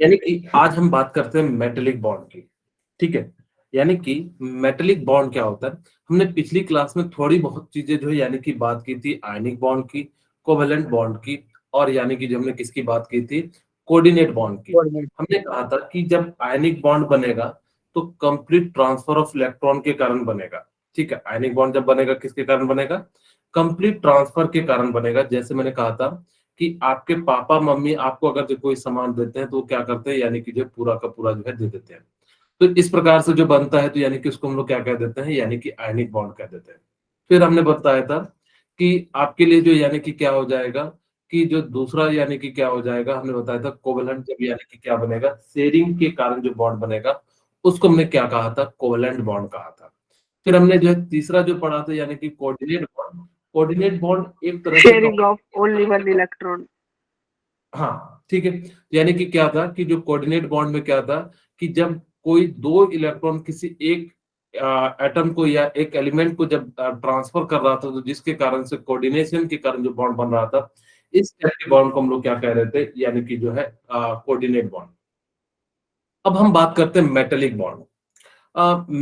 यानी कि आज हम बात करते हैं मेटेलिक बॉन्ड की। ठीक है, यानी कि मेटेलिक बॉन्ड क्या होता है। हमने पिछली क्लास में थोड़ी बहुत चीजें जो है यानी कि बात की थी आयनिक बॉन्ड की, कोवेलेंट बॉन्ड की, और यानी कि जो हमने किसकी बात की थी, कोऑर्डिनेट बॉन्ड की। कोऑर्डिनेट। हमने कहा था कि जब आयनिक बॉन्ड बनेगा तो कंप्लीट ट्रांसफर ऑफ इलेक्ट्रॉन के कारण बनेगा। ठीक है, आयनिक बॉन्ड जब बनेगा किसके कारण बनेगा, कंप्लीट ट्रांसफर के कारण बनेगा। जैसे मैंने कहा था कि आपके पापा मम्मी आपको अगर जो कोई सामान देते हैं तो वो क्या करते हैं, यानी कि जो पूरा का पूरा जो है दे देते हैं। तो इस प्रकार से जो बनता है तो यानी कि उसको हम लोग क्या कह देते हैं, यानी कि आयनिक बॉन्ड कह देते हैं। फिर हमने बताया था कि आपके लिए जो यानी कि क्या हो जाएगा, कि जो दूसरा यानी कि क्या हो जाएगा, हमने बताया था कोवेलेंट जब यानी कि क्या बनेगा, शेयरिंग के कारण जो बॉन्ड बनेगा उसको हमने क्या कहा था, कोवेलेंट बॉन्ड कहा था। फिर हमने जो है तीसरा जो पढ़ा था यानी कि कोऑर्डिनेट बॉन्ड। कोऑर्डिनेट बॉन्ड एक तरह से sharing of only one electron. हाँ ठीक है, यानी कि क्या था कि जो कोऑर्डिनेट बॉन्ड में क्या था कि जब कोई दो इलेक्ट्रॉन किसी एक एटम को या एक एलिमेंट को जब ट्रांसफर कर रहा था तो जिसके कारण से कोऑर्डिनेशन के कारण जो बॉन्ड बन रहा था, इस टाइप के बॉन्ड को हम लोग क्या कह रहे थे, यानी कि जो है कोऑर्डिनेट बॉन्ड। अब हम बात करते हैं मेटेलिक बॉन्ड।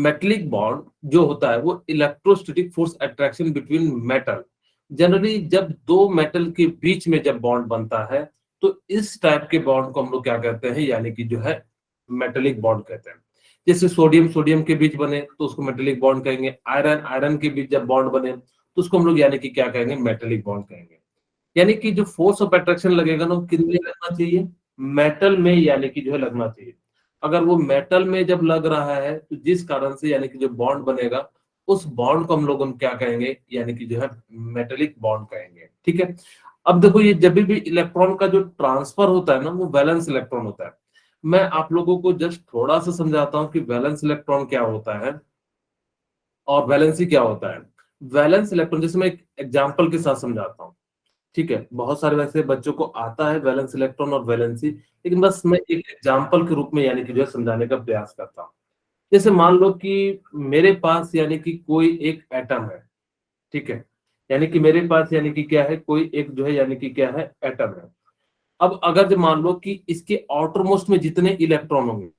मेटेलिक बॉन्ड जो होता है वो electrostatic force attraction between metal. Generally जब दो मेटल के बीच में जब बॉन्ड बनता है तो इस टाइप के बॉन्ड को हम लोग क्या कहते हैं, यानी कि जो है मेटेलिक बॉन्ड कहते हैं। जैसे सोडियम सोडियम के बीच बने तो उसको मेटेलिक बॉन्ड कहेंगे, आयरन आयरन के बीच जब बॉन्ड बने तो उसको हम लोग यानी कि क्या कहेंगे, मेटेलिक बॉन्ड कहेंगे। यानी कि जो फोर्स ऑफ अट्रैक्शन लगेगा ना वो किन में लगना चाहिए, मेटल में, यानी कि जो है लगना चाहिए। अगर वो मेटल में जब लग रहा है तो जिस कारण से यानी कि जो बॉन्ड बनेगा उस बॉन्ड को हम लोग क्या कहेंगे, यानी कि जो है मेटेलिक बॉन्ड कहेंगे। ठीक है, अब देखो ये जब भी इलेक्ट्रॉन का जो ट्रांसफर होता है ना वो वैलेंस इलेक्ट्रॉन होता है। मैं आप लोगों को जस्ट थोड़ा सा समझाता हूँ कि वैलेंस इलेक्ट्रॉन क्या होता है और वैलेंसी क्या होता है। वैलेंस इलेक्ट्रॉन जैसे मैं एक एग्जांपल के साथ समझाता हूँ। ठीक है, बहुत सारे वैसे बच्चों को आता है वैलेंस इलेक्ट्रॉन और वैलेंसी, लेकिन बस मैं एक एग्जांपल के रूप में यानी कि जो है समझाने का प्रयास करता हूँ। जैसे मान लो कि मेरे पास यानी कि कोई एक एटम है। ठीक है, यानी कि मेरे पास यानी कि क्या है, कोई एक जो है यानी कि क्या है, एटम है। अब अगर जो मान लो कि इसके आउटरमोस्ट में जितने इलेक्ट्रॉन होंगे,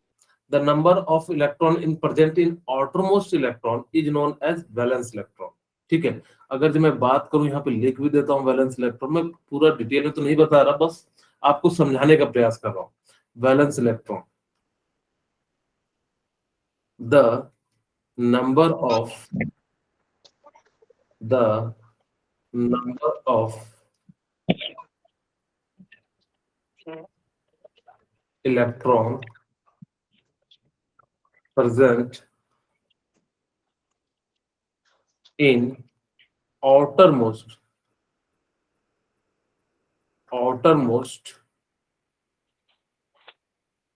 the number of electron in present in outermost electron is known as valence electron. ठीक है, अगर जो मैं बात करूं यहाँ पे लिख भी देता हूँ वैलेंस इलेक्ट्रॉन, मैं पूरा डिटेल में तो नहीं बता रहा, बस आपको समझाने का प्रयास कर रहा हूँ। Valence electron, the number of the number of electron present in outermost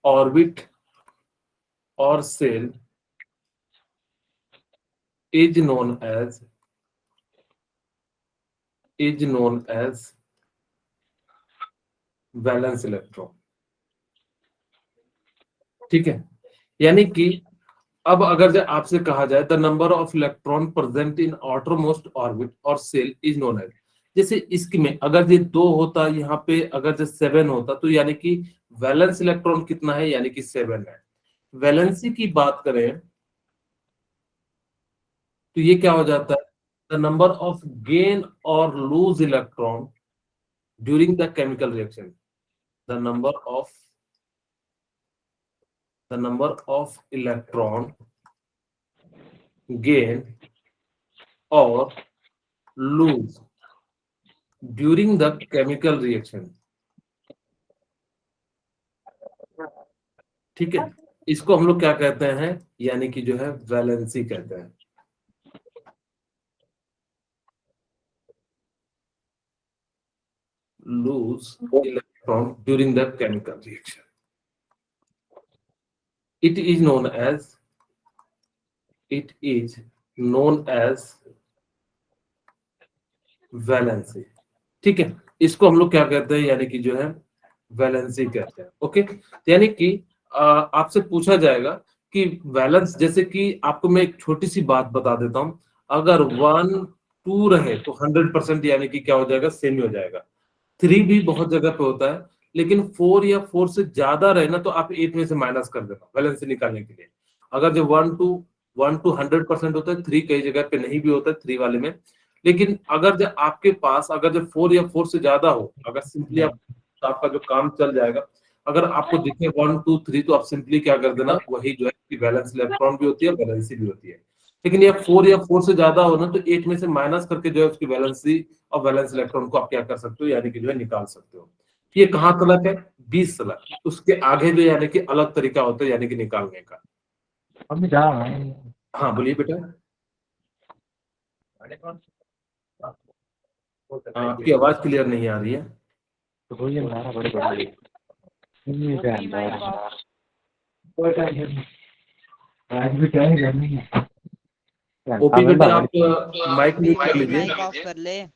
orbit or cell is known as valence electron. ठीक है, यानी कि अब अगर जो आपसे कहा जाए the number of electron present in outermost orbit और सेल इज नोन एज, जैसे इसमें अगर ये 2 होता, यहाँ पे अगर जो 7 होता तो यानी कि वैलेंस इलेक्ट्रॉन कितना है, यानी कि 7 है। वैलेंसी की बात करें तो ये क्या हो जाता है, द नंबर ऑफ गेन और lose electron during the chemical reaction. The number of electron gain और lose during the chemical reaction. ठीक है, इसको हम लोग क्या कहते हैं, यानी कि जो है वैलेंसी कहते हैं। Lose electron during the chemical reaction, it is known as valency. ठीक है, इसको हम लोग क्या कहते हैं, यानी कि जो है वैलेंसी कहते हैं। ओके, यानी कि आपसे पूछा जाएगा कि वैलेंस, जैसे कि आपको मैं एक छोटी सी बात बता देता हूं, अगर 1 2 रहे तो 100% यानी कि क्या हो जाएगा, सेम ही हो जाएगा। 3 भी बहुत जगह पे होता है, लेकिन 4 या 4 से ज्यादा रहे ना तो आप 8 में से माइनस कर देना वैलेंसी निकालने के लिए। अगर जो 1 to 100% होता है, 3 कई जगह पे नहीं भी होता है 3 वाले में, लेकिन अगर जो आपके पास अगर जो 4 या 4 से ज्यादा हो, अगर सिंपली आप तो आपका जो काम चल जाएगा। अगर आपको दिखे 1 2 3 तो आप सिंपली क्या कर देना, वही जो है कि वैलेंस इलेक्ट्रॉन भी होती है, वैलेंसी भी होती है। लेकिन ये 4 या 4 से ज्यादा हो ना तो 8 में से माइनस करके जो है उसकी वैलेंसी और वैलेंस इलेक्ट्रॉन को आप क्या कर सकते हो, यानी कि जो है निकाल सकते हो। ये कहाँ तलक है? 20 तलक। उसके आगे जो यानी कि अलग तरीका होता है यानी कि निकालने का। अभी जा रहा है। हाँ बोलिए बेटा। आपकी आवाज क्लियर नहीं आ रही है। तो वही हमारा बड़े बड़े नहीं पे ओपी माइक आता ऑफ। आज भी क्या है करनी है। ओपी बेटा आप माइक ओपी म्यूट कर ओपी लीजिए। माइक ऑफ कर ले।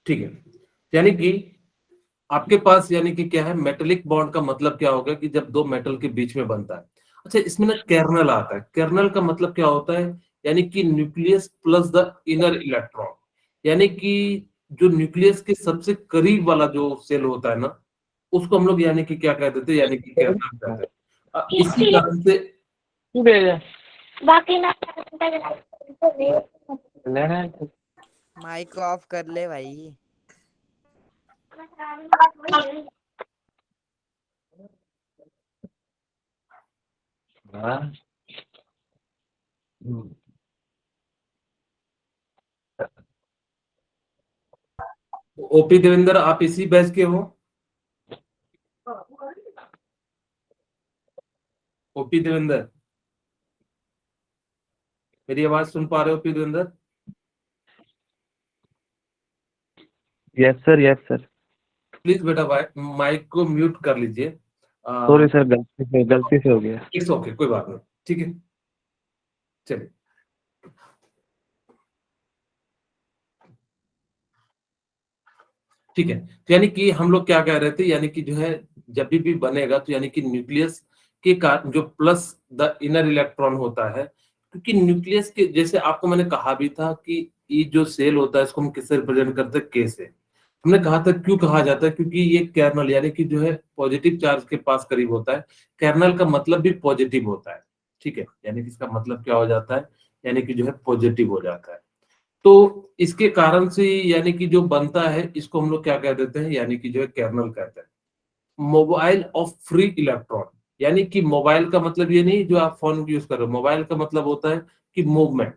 ठीक है, यानी कि आपके पास यानी कि क्या है, मेटेलिक बॉन्ड का मतलब क्या होगा कि जब दो मेटल के बीच में बनता है। अच्छा, इसमें ना केर्नल आता है। केर्नल का मतलब क्या होता है, यानी कि nucleus plus the inner electron, यानी कि जो न्यूक्लियस के सबसे करीब वाला जो सेल होता है ना, उसको हम लोग यानी कि क्या कह देते हैं, यानी कि केर्नल कहते हैं। इसी कारण से बाकी ना लेना है। माइक ऑफ कर ले भाई। हाँ ओपी देवेंद्र, आप इसी बैच के हो? ओपी देवेंद्र, मेरी आवाज सुन पा रहे हो OP Devendra? Yes sir. Please बेटा माइक को म्यूट कर लीजिए। सॉरी सर, गलती से हो गया। इट्स ओके, कोई बात नहीं, ठीक है, चलिए। ठीक है, तो यानी कि हम लोग क्या कह रहे थे, यानी कि जो है जब भी बनेगा तो यानी कि न्यूक्लियस के कारण जो प्लस द इनर इलेक्ट्रॉन होता है, क्योंकि न्यूक्लियस के जैसे आपको मैंने कहा भी था कि ये जो सेल होता है इसको हम किससे रिप्रेजेंट करते हैं, के से। हमने कहा था क्यों कहा जाता है, क्योंकि ये कर्नल यानी कि जो है पॉजिटिव चार्ज के पास करीब होता है। कर्नल का मतलब भी पॉजिटिव होता है, ठीक है, यानी कि इसका मतलब क्या हो जाता है, यानी कि जो है पॉजिटिव हो जाता है। तो इसके कारण से यानी कि जो बनता है इसको हम लोग क्या कह देते हैं, यानी कि जो है कर्नल कहते हैं। मोबाइल ऑफ फ्री इलेक्ट्रॉन, यानी कि मोबाइल का मतलब ये नहीं जो आप फोन यूज कर रहे हो, मोबाइल का मतलब होता है कि मूवमेंट।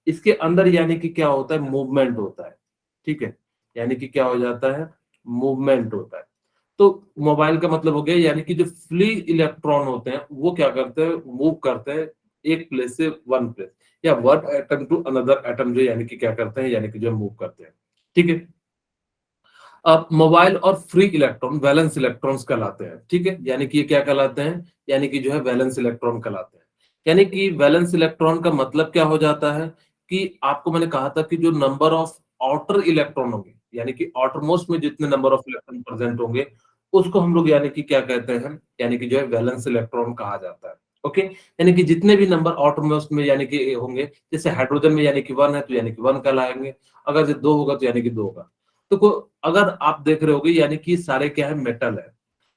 इसके अंदर यानी कि क्या होता है, मूवमेंट होता है, ठीक है, यानी कि क्या हो जाता है, मूवमेंट होता है। तो मोबाइल का मतलब हो गया यानी कि जो फ्री इलेक्ट्रॉन होते हैं वो क्या करते हैं, मूव करते हैं एक प्लेस से वन प्लेस, या one atom to another atom, जो यानी कि क्या करते हैं, यानी कि जो मूव करते हैं, ठीक है। अब मोबाइल और फ्री इलेक्ट्रॉन वैलेंस इलेक्ट्रॉन्स कहलाते हैं, ठीक है, यानी कि ये क्या कहलाते हैं, यानी कि जो है वैलेंस इलेक्ट्रॉन कहलाते हैं। यानी कि वैलेंस इलेक्ट्रॉन का मतलब क्या हो जाता है कि आपको मैंने कहा था कि जो नंबर ऑफ आउटर इलेक्ट्रॉन होंगे, यानी कि आउटर मोस्ट में जितने नंबर ऑफ इलेक्ट्रॉन प्रेजेंट होंगे उसको हम लोग यानी कि क्या कहते हैं, यानी कि जो है वैलेंस इलेक्ट्रॉन कहा जाता है। ओके, यानी कि जितने भी नंबर आउटर मोस्ट में यानी कि होंगे, जैसे हाइड्रोजन में यानी कि 1 है तो यानी कि 1 कहलाएंगे, अगर जो 2 होगा तो यानी कि 2 होगा। तो अगर आप देख रहे होगे यानी कि सारे क्या है, मेटल है।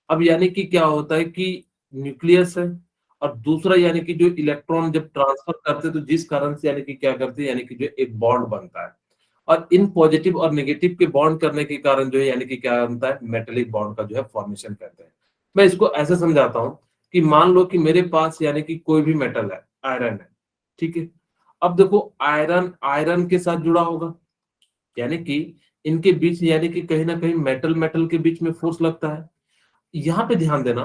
अब यानी कि क्या होता है कि न्यूक्लियस है, और दूसरा यानी कि जो इलेक्ट्रॉन जब ट्रांसफर करते हैं तो जिस कारण से यानी कि क्या करते हैं, यानी कि जो एक बॉन्ड बनता है, और इन पॉजिटिव और नेगेटिव के बॉन्ड करने के कारण जो है यानी कि क्या बनता है, मेटेलिक बॉन्ड का जो है फॉर्मेशन कहते हैं। मैं इसको ऐसे समझाता हूं कि मान लो कि मेरे पास यानी कि कोई भी मेटल है, आयरन है, ठीक है। अब देखो आयरन आयरन के साथ जुड़ा होगा, यानी कि इनके बीच यानी कि कहीं ना कहीं मेटल मेटल के बीच में फोर्स लगता है। यहाँ पे ध्यान देना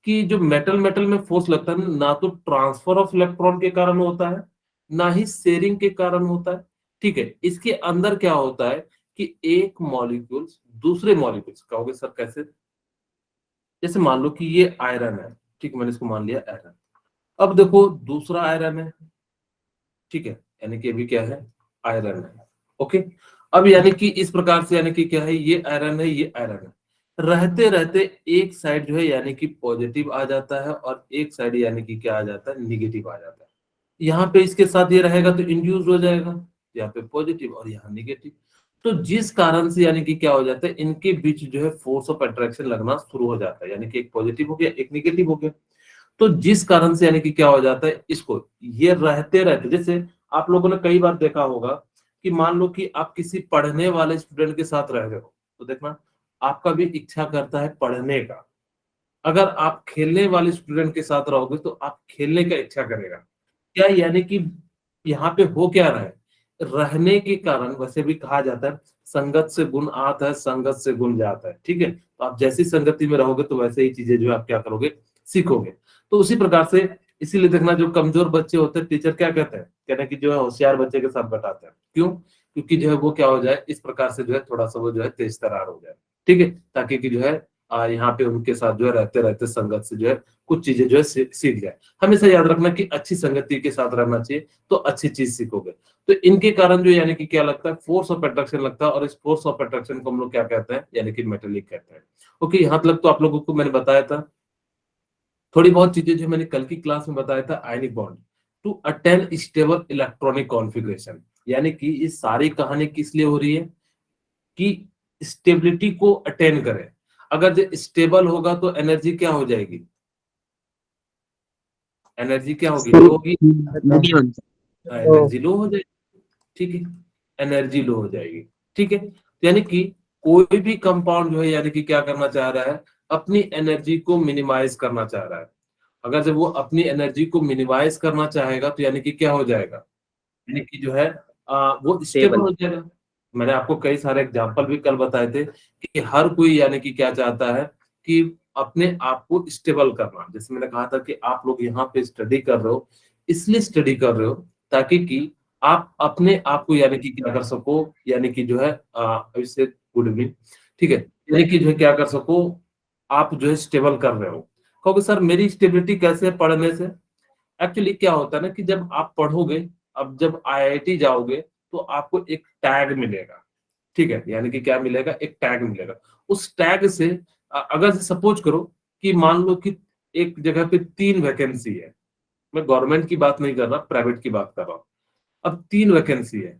कि जो मेटल मेटल में फोर्स लगता है ना तो ट्रांसफर ऑफ इलेक्ट्रॉन के कारण होता है, ना ही शेयरिंग के कारण होता है, ठीक है। इसके अंदर क्या होता है कि एक मॉलिक्यूल दूसरे मॉलिक्यूल्स, कहोगे सर कैसे, जैसे मान लो कि ये आयरन है, ठीक है, मैंने इसको मान लिया आयरन। अब देखो दूसरा आयरन है, ठीक है, यानी कि अभी क्या है, आयरन है, ओके। अब यानी कि इस प्रकार से यानी कि क्या है, ये आयरन है, ये आयरन है। रहते रहते एक साइड जो है यानी कि पॉजिटिव आ जाता है, और एक साइड यानी कि क्या आ जाता है, निगेटिव आ जाता है। यहाँ पे इसके साथ ये रहेगा तो इंड्यूस हो जाएगा, यहाँ पे पॉजिटिव और यहाँ निगेटिव। तो जिस कारण से यानी कि क्या हो जाता है, इनके बीच जो है फोर्स ऑफ अट्रैक्शन लगना शुरू हो जाता है, यानी कि एक पॉजिटिव हो गया एक निगेटिव हो गया। तो जिस कारण से यानी कि क्या हो जाता है, इसको ये रहते रहते, जैसे आप लोगों ने कई बार देखा होगा कि मान लो कि आप किसी पढ़ने वाले स्टूडेंट के साथ रह रहे हो, तो देखना आपका भी इच्छा करता है पढ़ने का। अगर आप खेलने वाले स्टूडेंट के साथ रहोगे तो आप खेलने का इच्छा करेगा। क्या यानी कि यहाँ पे हो क्या रहा है, रहने के कारण, वैसे भी कहा जाता है संगत से गुण आता है, संगत से गुण जाता है, ठीक है। तो आप जैसी संगति में रहोगे तो वैसे ही चीजें जो है आप क्या करोगे, सीखोगे। तो उसी प्रकार से इसीलिए देखना, जो कमजोर बच्चे होते हैं टीचर क्या कहते हैं, कहते हैं कि जो है होशियार बच्चे के साथ बैठाते हैं। क्यों? क्योंकि जो है वो क्या हो जाए, इस प्रकार से जो है थोड़ा सा वो जो है तेज तरार हो जाए, ठीक है, ताकि कि जो है यहाँ पे उनके साथ जो है रहते रहते संगत से जो है कुछ चीजें जो है सीख जाए। हमेशा याद रखना कि अच्छी संगति के साथ रहना चाहिए तो अच्छी चीज सीखोगे। तो इनके कारण जो यानी कि क्या लगता है, फोर्स ऑफ अट्रैक्शन लगता है, और इस फोर्स ऑफ अट्रैक्शन को हम लोग क्या कहते हैं, यानी कि मेटेलिक कहते हैं। ओके, यहाँ तक तो आप लोगों को मैंने बताया था। थोड़ी बहुत चीजें जो मैंने कल की क्लास में बताया था, ionic bond to attain stable electronic configuration, यानी कि ये सारी कहानी किस लिए हो रही है कि स्टेबिलिटी को अटेन करें। अगर जो स्टेबल होगा तो एनर्जी क्या हो जाएगी, एनर्जी क्या होगी, लो होगी, एनर्जी लो हो जाएगी, ठीक है, एनर्जी लो हो जाएगी, ठीक है। तो यानी कि कोई भी कंपाउंड जो है यानी कि क्या करना चाह रहा है, अपनी एनर्जी को मिनिमाइज करना चाह रहा है। अगर जब वो अपनी एनर्जी को मिनिमाइज करना चाहेगा तो यानी कि क्या हो जाएगा, यानी कि जो है वो स्टेबल हो जाएगा। मैंने आपको कई सारे एग्जांपल भी कल बताए थे कि हर कोई यानी कि क्या चाहता है कि अपने आप को स्टेबल करना। जैसे मैंने कहा था कि आप लोग यहाँ पे स्टडी कर रहे हो, इसलिए स्टडी कर रहे हो ताकि कि आप अपने आप को यानी कि क्या कर सको, यानी कि जो है इससे गुड इवनिंग, ठीक है, यानी कि जो है क्या कर सको, आप जो है स्टेबल कर रहे हो। कहोगे सर मेरी स्टेबिलिटी कैसे है पढ़ने से? एक्चुअली क्या होता है ना कि जब आप पढ़ोगे, अब जब आईआईटी जाओगे तो आपको एक टैग मिलेगा, ठीक है, यानी कि क्या मिलेगा, एक टैग मिलेगा। उस टैग से अगर सपोज करो कि मान लो कि एक जगह पे 3 वैकेंसी है, मैं गवर्नमेंट की बात नहीं कर रहा, प्राइवेट की बात कर रहा हूँ। अब 3 वैकेंसी है,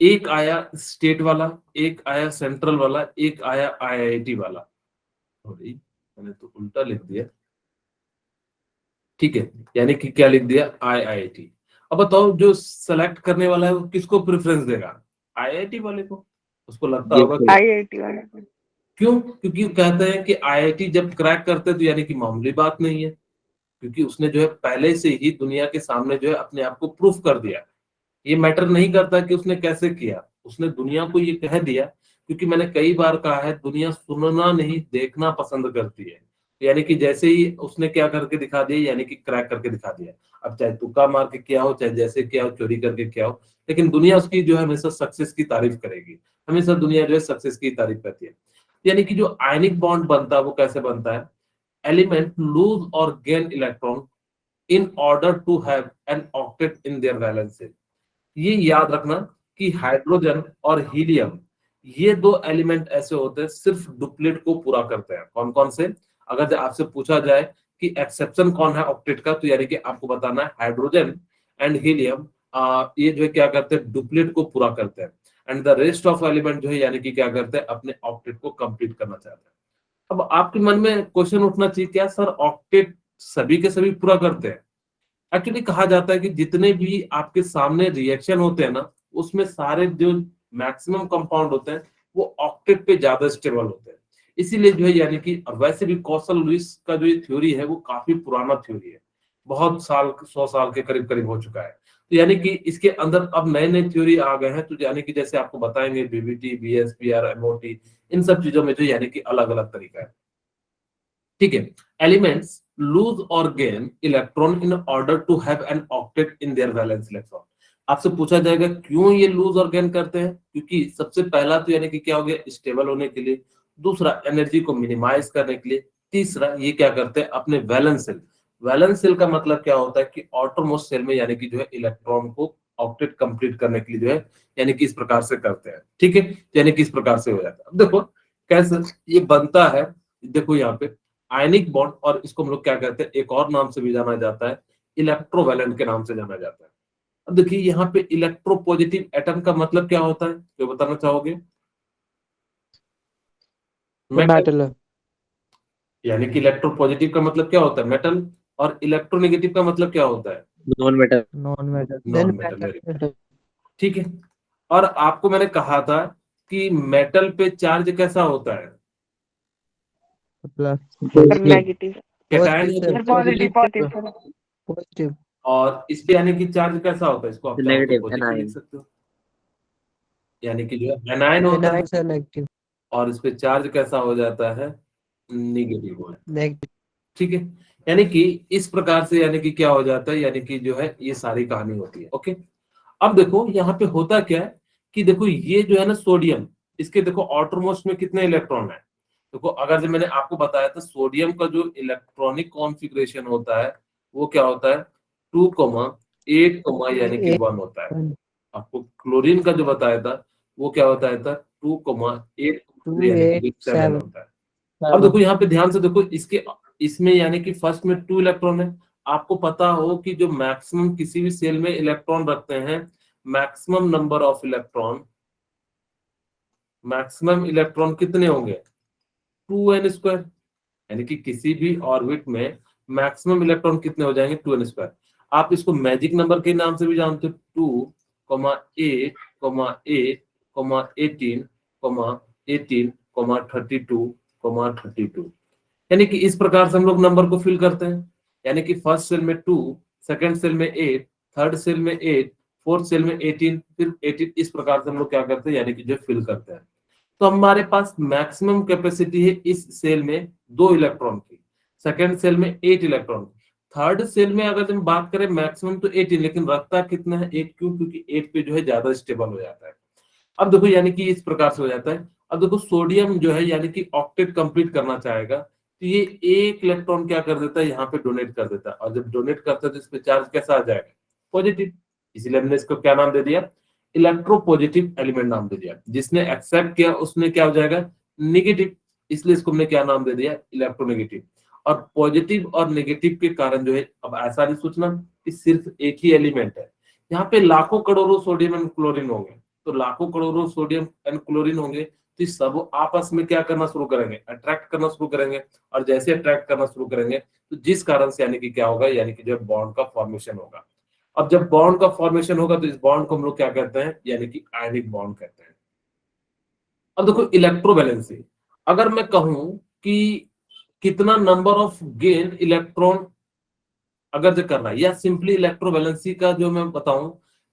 एक आया स्टेट वाला, एक आया सेंट्रल वाला, एक आया आईआईटी वाला। सॉरी, मैंने तो उल्टा लिख दिया, ठीक है, यानी कि क्या लिख दिया, आईआईटी। अब बताओ जो सेलेक्ट करने वाला है वो किसको प्रेफरेंस देगा, आईआईटी वाले को। उसको लगता होगा कि आईआईटी वाले को। क्यों, क्योंकि वो कहते हैं कि आईआईटी जब क्रैक करते हैं तो यानी कि मामूली बात नहीं है, क्योंकि उसने जो है पहले से ही दुनिया के सामने जो है अपने आप को प्रूफ कर दिया। ये मैटर नहीं करता कि उसने कैसे किया, उसने दुनिया को ये कह दिया। क्योंकि मैंने कई बार कहा है, दुनिया सुनना नहीं देखना पसंद करती है। यानी कि जैसे ही उसने क्या करके दिखा दिया, यानी कि क्रैक करके दिखा दिया। अब चाहे तुक्का मार के क्या हो, चाहे जैसे क्या हो, चोरी करके क्या हो, लेकिन दुनिया उसकी जो है हमेशा सक्सेस की तारीफ करेगी। हमेशा दुनिया जो है सक्सेस की तारीफ करती है। यानी कि जो आयनिक बॉन्ड बनता है वो कैसे बनता है, एलिमेंट लूज और gain electron in order to have an octet in their valence shell. ये याद रखना कि हाइड्रोजन और हीलियम, ये दो एलिमेंट ऐसे होते हैं सिर्फ डुप्लेट को पूरा करते हैं। कौन कौन से? अगर जो आपसे पूछा जाए कि एक्सेप्शन कौन है ऑक्टेट का, तो यानी कि आपको बताना है हाइड्रोजन एंड हीलियम, ये जो है क्या करते हैं, डुप्लेट को पूरा करते हैं। And the rest of element जो है यानी कि क्या करते हैं, अपने ऑक्टेट को कंप्लीट करना चाहते हैं। अब आपके मन में क्वेश्चन उठना चाहिए, क्या सर ऑक्टेट सभी के सभी पूरा करते हैं? एक्चुअली कहा जाता है कि जितने भी आपके सामने रिएक्शन होते हैं ना, उसमें सारे जो मैक्सिमम कंपाउंड होते हैं वो ऑक्टेट पे ज्यादा स्टेबल होते हैं। इसीलिए जो है यानी कि, और वैसे भी कौशल लुईस का जो ये थ्योरी है वो काफी पुराना थ्योरी है, बहुत साल 100 साल के करीब करीब हो चुका है। तो यानी कि इसके अंदर अब नए नए थ्योरी आ गए हैं, तो यानी कि जैसे आपको बताएंगे बीबीटी, बीएसपीआर, एमओटी, इन सब चीजों में जो यानी कि अलग अलग तरीका है, ठीक है। एलिमेंट्स लूज और gain electron in order to have an octet in their valence electron. आपसे पूछा जाएगा क्यों ये लूज और गेन करते हैं, क्योंकि सबसे पहला तो यानी कि क्या हो गया, स्टेबल होने के लिए। दूसरा, एनर्जी को मिनिमाइज करने के लिए। तीसरा, ये क्या करते हैं, अपने वैलेंस सेल। वैलेंस सेल का मतलब क्या होता है कि ऑटोमोस्ट सेल में यानी कि जो है इलेक्ट्रॉन को ऑक्टेट कंप्लीट करने के लिए जो है यानी कि इस प्रकार से करते हैं, ठीक है, यानी कि इस प्रकार से हो जाता है। अब देखो कैसे ये बनता है, देखो यहाँ पे आयनिक बॉन्ड, और इसको हम लोग क्या कहते हैं, एक और नाम से भी जाना जाता है, इलेक्ट्रोवैलेंट के नाम से जाना जाता है। अब देखिए यहाँ पे इलेक्ट्रोपॉजिटिव एटम का मतलब क्या होता है, जो बताना चाहोगे? मेटल यानी कि इलेक्ट्रोपॉजिटिव का मतलब क्या होता है, मेटल, और इलेक्ट्रोनेगेटिव का मतलब क्या होता है, non metal. Non metal non metal. ठीक है। और आपको मैंने कहा था कि मेटल पे चार्ज कैसा होता है, plus sir negative cation positive होता सर है, पॉजिटिव पॉजिटिव सर पॉजिटिव और इस पे यानी कि चार्ज कैसा होता है, इसको आप चाहो तो नेगेटिव पॉजिटिव लिख एनायन। सकते हो, यानी कि जो है एनायन होता है, एनायन सर नेगेटिव और इस पे चार्ज कैसा हो जाता है, निगेटिव हो जाता है। नेगेटिव ठीक है। यानी कि इस प्रकार से यानी कि क्या हो जाता है, यानी कि जो है ये सारी कहानी होती है। ओके। अब देखो यहाँ पे होता क्या है कि देखो ये जो है ना सोडियम, इसके देखो आउटरमोस्ट में कितने इलेक्ट्रॉन है। देखो अगर जो मैंने आपको बताया था सोडियम का जो इलेक्ट्रॉनिक कॉन्फ़िगरेशन होता है वो क्या होता है 2,8, यानी कि 1 होता है। आपको क्लोरीन का जो बताया था वो क्या बताया था 2,8 यानी कि 7 287 होता है। अब देखो यहाँ पे ध्यान से देखो इसके इसमें यानी कि फर्स्ट में 2 इलेक्ट्रॉन है। आपको पता हो कि जो मैक्सिमम किसी भी सेल में इलेक्ट्रॉन रखते हैं, maximum number of electron, maximum electron कितने होंगे 2n², यानी कि किसी भी ऑर्बिट में मैक्सिमम इलेक्ट्रॉन कितने हो जाएंगे 2n²। आप इसको मैजिक नंबर के नाम से भी जानते हो 2,8, 8, 18, 18, 32, 32। यानी कि इस प्रकार से हम लोग नंबर को फिल करते हैं, यानी कि फर्स्ट सेल में 2, सेकंड सेल में 8, थर्ड सेल में 8, फोर्थ सेल में 18, फिर 18, इस प्रकार से हम लोग क्या करते हैं यानी कि जो फिल करते हैं। तो हमारे पास मैक्सिमम कैपेसिटी है इस सेल में 2 इलेक्ट्रॉन की, सेकंड सेल में 8 इलेक्ट्रॉन, थर्ड सेल में अगर हम बात करें मैक्सिमम तो 18, लेकिन रखता कितना है 8, क्यों, क्योंकि 8 पे जो है ज्यादा स्टेबल हो जाता है। अब देखो यानी कि इस प्रकार से हो जाता है। अब देखो सोडियम जो है यानी कि ऑक्टेट कंप्लीट करना चाहेगा तो ये एक इलेक्ट्रॉन क्या कर देता है यहाँ पे डोनेट कर देता है, और जब डोनेट करता है तो इस पे चार्ज कैसा आ जाएगा, पॉजिटिव। इसीलिए हमने इसको क्या नाम दे दिया, इलेक्ट्रोपॉजिटिव एलिमेंट नाम दे दिया। जिसने एक्सेप्ट किया उसने क्या हो जाएगा, निगेटिव, इसलिए इसको हमने क्या नाम दे दिया, इलेक्ट्रोनेगेटिव। और पॉजिटिव और नेगेटिव के कारण जो है, अब ऐसा नहीं सोचना कि सिर्फ एक ही एलिमेंट है, यहाँ पे लाखों करोड़ों सोडियम एंड क्लोरीन होंगे, तो लाखों करोड़ों सोडियम एंड क्लोरीन होंगे, तो ये सब आपस में क्या करना शुरू करेंगे, अट्रैक्ट करना शुरू करेंगे, और जैसे अट्रैक्ट करना शुरू करेंगे तो जिस कारण से यानी कि क्या होगा, यानी कि जो बॉन्ड का फॉर्मेशन होगा। अब जब बॉन्ड का फॉर्मेशन होगा तो इस बॉन्ड को हम लोग क्या कहते हैं, यानी कि आयनिक बॉन्ड कहते हैं। अब देखो इलेक्ट्रोवैलेंसी, अगर मैं कहूं कि कितना नंबर ऑफ गेन इलेक्ट्रॉन अगर जो करना है, या सिंपली इलेक्ट्रोवैलेंसी का जो मैं बताऊं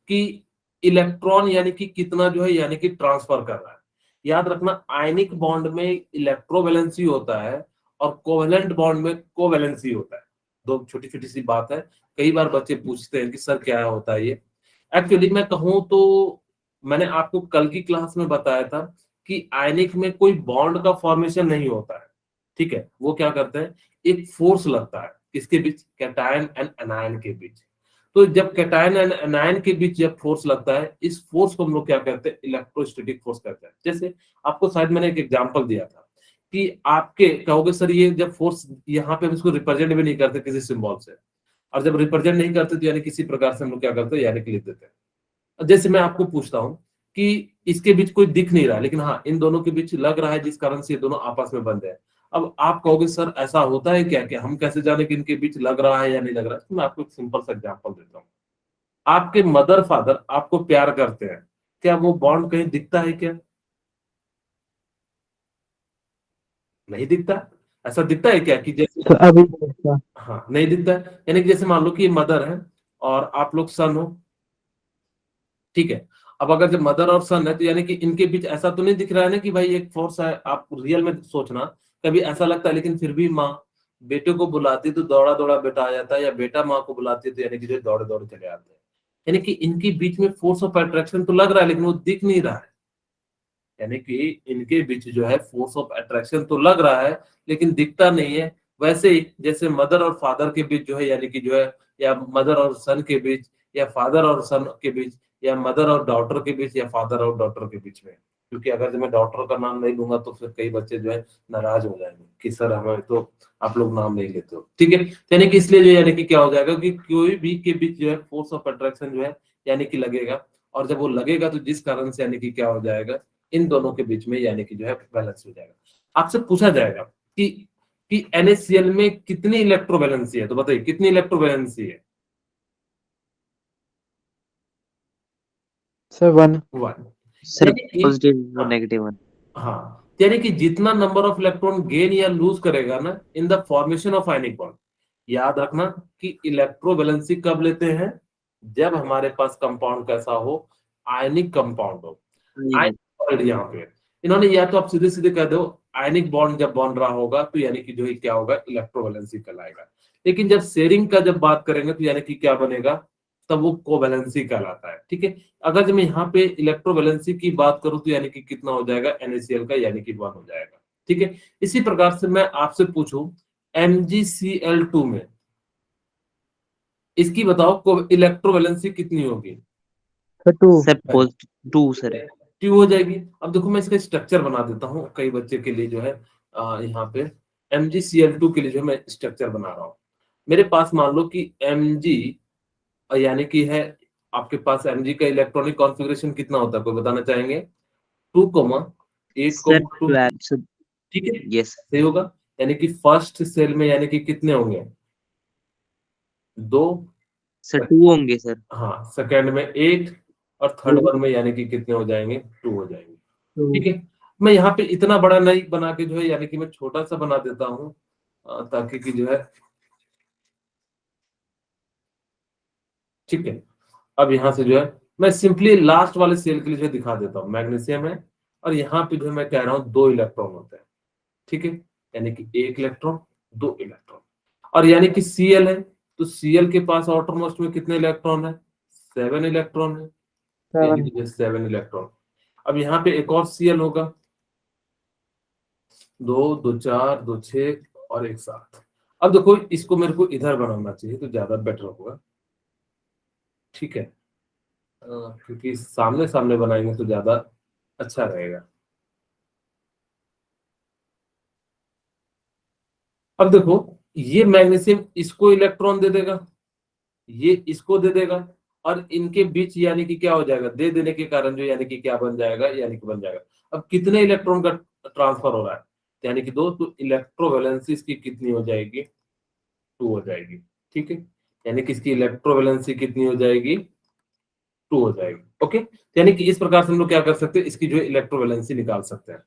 कि इलेक्ट्रॉन यानी कि कितना जो है यानी कि ट्रांसफर कर रहा है। याद रखना आयनिक बॉन्ड में इलेक्ट्रोवैलेंसी होता है और कोवेलेंट बॉन्ड में कोवैलेंसी होता है। दो छोटी छोटी सी बात है, कई बार बच्चे पूछते हैं कि सर क्या होता है ये। एक्चुअली मैं कहूं तो मैंने आपको कल की क्लास में बताया था कि आयनिक में कोई बॉन्ड का फॉर्मेशन नहीं होता है। ठीक है, वो क्या करते हैं, एक फोर्स लगता है किसके बीच, कैटायन एंड एनायन के बीच। तो जब कैटायन एंड एनायन के बीच जब फोर्स लगता है, इस फोर्स को हम लोग क्या कहते हैं, इलेक्ट्रोस्टैटिक फोर्स कहते हैं। जैसे आपको शायद मैंने एक एग्जांपल दिया था कि आपके कहोगे सर ये जब फोर्स, यहाँ पे हम इसको रिप्रेजेंट भी नहीं करते किसी सिंबल से, और जब रिप्रेजेंट नहीं करते तो यानी किसी प्रकार से हम लोग क्या करते हैं, यानी कि लिख देते हैं। जैसे मैं आपको पूछता हूँ कि इसके बीच कोई दिख नहीं रहा है, लेकिन हाँ इन दोनों के बीच लग रहा है, जिस कारण से ये दोनों आपस में बंद है। अब आप कहोगे सर ऐसा होता है क्या, हम कैसे जाने कि इनके बीच लग रहा है या नहीं लग रहा है। तो मैं आपको एक सिंपल सा एग्जांपल देता हूँ। आपके मदर फादर आपको प्यार करते हैं, क्या वो बॉन्ड कहीं दिखता है क्या, नहीं दिखता। ऐसा दिखता है क्या कि जैसे, तो अभी देखा हाँ नहीं दिखता है। यानी कि जैसे मान लो कि ये मदर है और आप लोग सन हो, ठीक है। अब अगर जब मदर और सन है तो यानी कि इनके बीच ऐसा तो नहीं दिख रहा है ना कि भाई एक फोर्स है। आप रियल में सोचना, कभी ऐसा लगता है, लेकिन फिर भी माँ बेटे को बुलाती तो दौड़ा दौड़ा बेटा आ जाता है, या बेटा माँ को बुलाती तो यानी कि जो दौड़े दौड़े चले आते हैं। यानी कि इनके बीच में फोर्स ऑफ अट्रैक्शन तो लग रहा है, लेकिन वो दिख नहीं रहा है। यानी कि इनके बीच जो है फोर्स ऑफ अट्रैक्शन तो लग रहा है, लेकिन दिखता नहीं है। वैसे ही जैसे मदर और फादर के बीच जो है यानी कि जो है, या मदर और सन के बीच, या फादर और सन के बीच, या मदर और डॉटर के बीच, या फादर और डॉटर के बीच में। क्योंकि अगर जो मैं डॉटर का नाम नहीं लूंगा तो फिर कई बच्चे जो है नाराज हो जाएंगे कि सर हमें तो आप लोग नाम नहीं लेते हो, ठीक है। यानी कि इसलिए जो यानी कि क्या हो जाएगा कि कोई भी के बीच जो है फोर्स ऑफ अट्रैक्शन जो है यानी कि लगेगा, और जब वो लगेगा तो जिस कारण से यानी कि क्या हो जाएगा, इन दोनों के बीच में यानी कि जो है बैलेंस हो जाएगा। आपसे पूछा जाएगा कि NaCl में कितनी इलेक्ट्रोवैलेंसी है, तो बताइए कितनी इलेक्ट्रोवैलेंसी है? सर 1। 1। सर यानी कि पॉजिटिव और हाँ, नेगेटिव 1। हाँ, यानी कि जितना नंबर ऑफ इलेक्ट्रॉन गेन या लूज करेगा ना in the formation of ionic bond, याद रखना कि इलेक्ट्रोवैलेंसी कब लेते हैं, जब हमारे पास कंपाउंड कैसा हो, आयनिक कंपाउंड हो। आयनिक बॉन्ड यहाँ पे इन्होंने, या तो आप सीधे सीधे कह दो आयनिक बॉन्ड जब बन रहा होगा तो यानी कि जो है क्या होगा, इलेक्ट्रोवैलेंसी कहलाएगा। लेकिन जब शेयरिंग का जब बात करेंगे तो यानी कि क्या बनेगा, तब वो कोवैलेंसी कहलाता है। ठीक है, अगर जब मैं यहाँ पे इलेक्ट्रोवैलेंसी की बात करूं तो यानी कि कितना हो जाएगा, NaCl का यानी कि 1 हो जाएगा। ठीक है, इसी प्रकार से मैं आपसे पूछूं MgCl2 में, इसकी बताओ को इलेक्ट्रोवैलेंसी कितनी होगी? Sir positive 2 sir. 2 हो जाएगी। अब देखो मैं इसका स्ट्रक्चर बना देता हूँ कई बच्चे के लिए जो है, यहाँ पे MgCl2 के लिए जो है मैं स्ट्रक्चर बना रहा हूँ। मेरे पास मान लो कि Mg यानी कि है, आपके पास Mg का इलेक्ट्रॉनिक कॉन्फ़िगरेशन कितना होता है, कोई बताना चाहेंगे? 2, 8, सर 2। 12 सर। ठीक है, यस सही होगा। यानी कि फर्स्ट सेल में यानी कि कितने होंगे, 2। सर 2 होंगे सर। हाँ, सेकंड में 8 और थर्ड वन में यानी कि कितने हो जाएंगे, 2 हो जाएंगे। ठीक है, मैं यहाँ पे इतना बड़ा नहीं बना के जो है यानी कि मैं छोटा सा बना देता हूँ, ताकि कि जो है, ठीक है। अब यहाँ से जो है मैं सिंपली लास्ट वाले सेल के लिए जो है दिखा देता हूँ, मैग्नीशियम है और यहाँ पे जो है मैं कह रहा हूँ 2 इलेक्ट्रॉन होते हैं। ठीक है, यानी कि 1 इलेक्ट्रॉन 2 इलेक्ट्रॉन, और यानी कि Cl है तो Cl के पास आउटर मोस्ट में कितने इलेक्ट्रॉन है, 7 इलेक्ट्रॉन है, यानी 7। कि 7 इलेक्ट्रॉन। अब यहाँ पे एक और Cl होगा, 2, 2, 4, 2, 6 और 1, 7। अब देखो इसको मेरे को इधर बनाना चाहिए तो ज्यादा बेटर होगा। ठीक है, क्योंकि सामने सामने बनाएंगे तो ज्यादा अच्छा रहेगा। अब देखो ये मैग्नीशियम इसको इलेक्ट्रॉन दे देगा, ये इसको दे देगा, और इनके बीच यानी कि क्या हो जाएगा, दे देने के कारण जो यानी कि क्या बन जाएगा, यानी कि बन जाएगा। अब कितने इलेक्ट्रॉन का ट्रांसफर हो रहा है, यानी कि 2, तो इलेक्ट्रोवैलेंसी इसकी कितनी हो जाएगी, 2 हो जाएगी। ठीक है, यानी कि इसकी इलेक्ट्रोवैलेंसी कितनी हो जाएगी, 2 हो जाएगी। ओके, यानी कि इस प्रकार से हम लोग क्या कर सकते हैं, इसकी जो है इलेक्ट्रोवैलेंसी निकाल सकते हैं।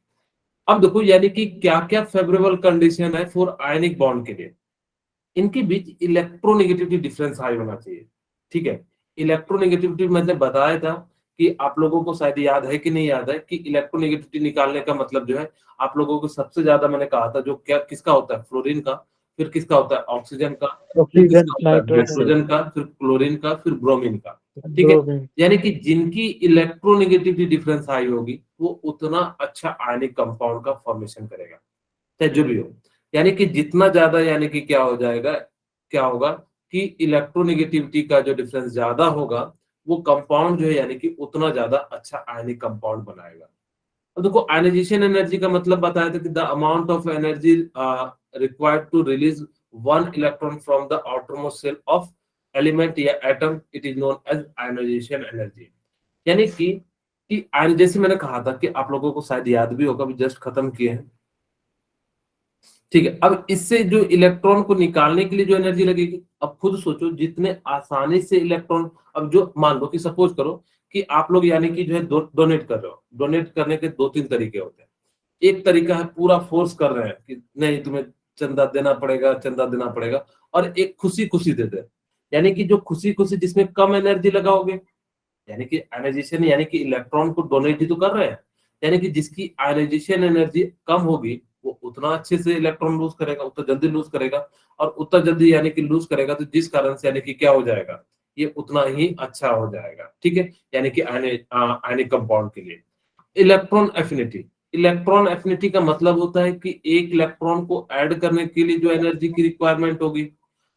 अब देखो यानी कि क्या क्या फेवरेबल कंडीशन है फॉर आयनिक बॉन्ड के लिए, इनके बीच इलेक्ट्रोनेगेटिविटी डिफरेंस हाई होना चाहिए। ठीक है, इलेक्ट्रोनेगेटिविटी मैंने बताया था कि आप लोगों को शायद याद है कि नहीं याद है, कि इलेक्ट्रोनेगेटिविटी निकालने का मतलब जो है, आप लोगों को सबसे ज्यादा मैंने कहा था जो क्या किसका होता है, फ्लोरीन का, फिर किसका होता है, ऑक्सीजन का, फिर ऑक्सीजन, किसका होता है, नाइट्रोजन, नाइट्रोजन का, फिर क्लोरीन का, फिर ब्रोमीन का। ठीक है, ब्रोमीन। यानी कि जिनकी इलेक्ट्रोनेगेटिविटी डिफरेंस हाई होगी वो उतना अच्छा आयनिक कंपाउंड का फॉर्मेशन करेगा, चाहे जो भी हो। यानी कि जितना ज्यादा यानी कि क्या हो जाएगा, क्या होगा कि इलेक्ट्रोनेगेटिविटी का जो डिफरेंस ज्यादा होगा वो कंपाउंड जो है यानी कि उतना ज्यादा अच्छा आयनिक कंपाउंड बनाएगा। अब देखो आयनाइजेशन एनर्जी का मतलब बताया था कि the amount of energy required to release 1 electron from the outermost shell of element या atom, it is known as ionisation energy. यानी कि जैसे मैंने कहा था कि आप लोगों को शायद याद भी होगा, जस्ट खत्म किए हैं। ठीक है, अब इससे जो इलेक्ट्रॉन को निकालने के लिए जो एनर्जी लगेगी, अब खुद सोचो जितने आसानी से इलेक्ट्रॉन, अब जो मान लो कि सपोज करो कि आप लोग यानी कि जो है डोनेट कर रहे हो, डोनेट करने के 2-3 तरीके होते हैं। एक तरीका है पूरा फोर्स कर रहे हैं कि नहीं तुम्हें चंदा देना पड़ेगा, चंदा देना पड़ेगा, और एक खुशी खुशी दे दे, यानी कि जो खुशी खुशी जिसमें कम एनर्जी लगाओगे, यानी कि आयनाइजेशन यानी कि इलेक्ट्रॉन को डोनेट ही तो कर रहे हैं, यानी कि जिसकी आयनाइजेशन एनर्जी कम होगी वो उतना अच्छे से इलेक्ट्रॉन लूज करेगा, उतना जल्दी लूज करेगा, और उतना जल्दी यानी कि लूज करेगा तो जिस कारण से यानी कि क्या हो जाएगा, ये उतना ही अच्छा हो जाएगा। ठीक है, यानी कि आयनिक कंपाउंड के लिए इलेक्ट्रॉन एफिनिटी, इलेक्ट्रॉन एफिनिटी का मतलब होता है कि एक इलेक्ट्रॉन को ऐड करने के लिए जो एनर्जी की रिक्वायरमेंट होगी,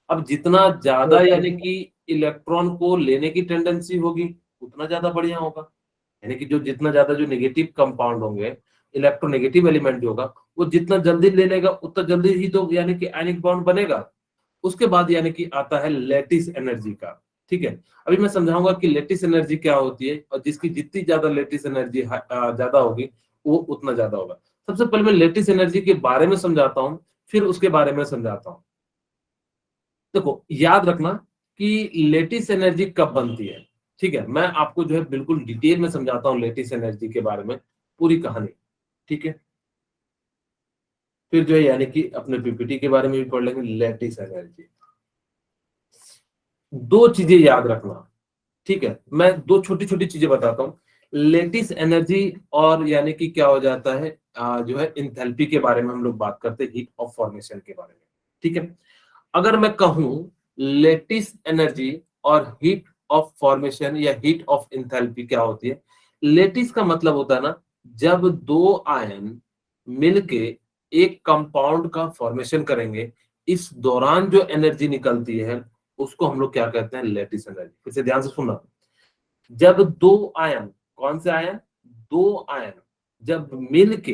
अब जितना ज्यादा यानी कि इलेक्ट्रॉन को लेने की टेंडेंसी होगी उतना ज्यादा बढ़िया होगा। यानी कि जो जितना ज्यादा जो नेगेटिव कंपाउंड होंगे, इलेक्ट्रोनेगेटिव एलिमेंट जो होगा, वो जितना जल्दी ले लेगा उतना जल्दी ही तो यानी कि आयनिक बॉन्ड बनेगा। उसके बाद यानी कि आता है लेटिस एनर्जी का। ठीक है, अभी मैं समझाऊंगा कि लेटिस एनर्जी क्या होती है, और जिसकी जितनी ज्यादा लेटिस एनर्जी ज्यादा होगी वो उतना ज्यादा होगा। सबसे पहले मैं लेटिस एनर्जी के बारे में समझाता हूं, फिर उसके बारे में समझाता हूं। देखो याद रखना कि लेटिस एनर्जी कब बनती है। ठीक है, मैं आपको जो है बिल्कुल डिटेल में समझाता हूँ लेटिस एनर्जी के बारे में पूरी कहानी। ठीक है, फिर जो है यानी कि अपने पीपीटी के बारे में भी पढ़ लेंगे। लेटिस एनर्जी, दो चीजें याद रखना। ठीक है, मैं दो छोटी छोटी चीजें बताता हूँ। लेटिस एनर्जी और यानी कि क्या हो जाता है, जो है इंथैल्पी के बारे में हम लोग बात करते हैं, हीट ऑफ फॉर्मेशन के बारे में। ठीक है, अगर मैं कहूं लेटिस एनर्जी और हीट ऑफ फॉर्मेशन या हीट ऑफ इंथैल्पी क्या होती है। लेटिस का मतलब होता है ना, जब दो आयन मिलके एक कंपाउंड का फॉर्मेशन करेंगे, इस दौरान जो एनर्जी निकलती है उसको हम लोग क्या कहते हैं, लेटिस एनर्जी। इसे ध्यान से सुनना। जब दो आयन, कौन से आयन, दो आयन जब मिलके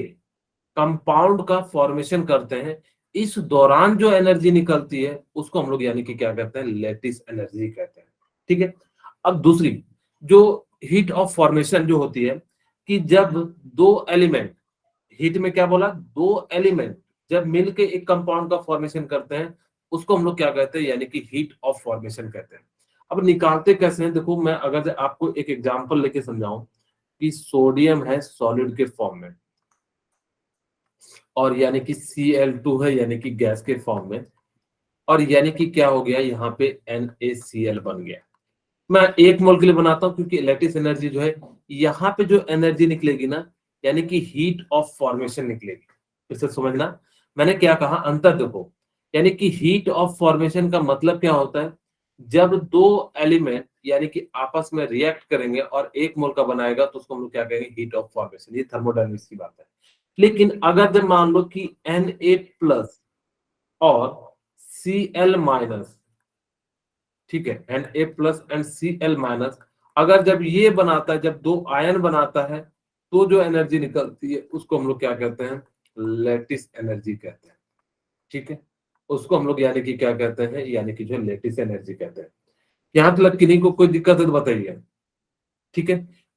कंपाउंड का फॉर्मेशन करते हैं, इस दौरान जो एनर्जी निकलती है उसको हम लोग यानी कि क्या कहते हैं, लेटिस एनर्जी कहते हैं। ठीक है, अब दूसरी जो हीट ऑफ फॉर्मेशन जो होती है, कि जब दो एलिमेंट, हीट में क्या बोला, दो एलिमेंट जब मिलके एक कंपाउंड का फॉर्मेशन करते हैं उसको हम लोग क्या कहते हैं, यानी कि हीट ऑफ फॉर्मेशन कहते हैं। अब निकालते कैसे हैं, देखो मैं अगर आपको एक एग्जांपल लेके समझाऊं कि सोडियम है सॉलिड के फॉर्म में, और यानी कि Cl2 है यानी कि गैस के फॉर्म में, और यानी कि क्या हो गया, यहाँ पे NaCl बन गया। मैं एक मोल के लिए बनाता हूँ क्योंकि लेटिस एनर्जी जो है, यहाँ पे जो एनर्जी निकलेगी ना, यानी कि हीट ऑफ फॉर्मेशन निकलेगी। फिर से समझना, मैंने क्या कहा, अंतर देखो। यानी कि हीट ऑफ फॉर्मेशन का मतलब क्या होता है, जब दो एलिमेंट यानी कि आपस में रिएक्ट करेंगे और एक मोल का बनाएगा तो उसको हम लोग क्या कहेंगे, हीट ऑफ फॉर्मेशन। ये थर्मोडायनेमिक्स की बात है। लेकिन अगर जब मान लो कि Na+ और Cl-, ठीक है, Na+ एंड Cl-, अगर जब ये बनाता है, जब दो आयन बनाता है, तो जो एनर्जी निकलती है उसको हम लोग क्या कहते हैं, लेटिस एनर्जी कहते हैं। ठीक है, उसको हम लोग यानी कि क्या कहते हैं, यानी कि जो लेटिस एनर्जी कहते हैं। यहां तक किन्हीं को कोई दिक्कत है तो बताइए। ठीक है,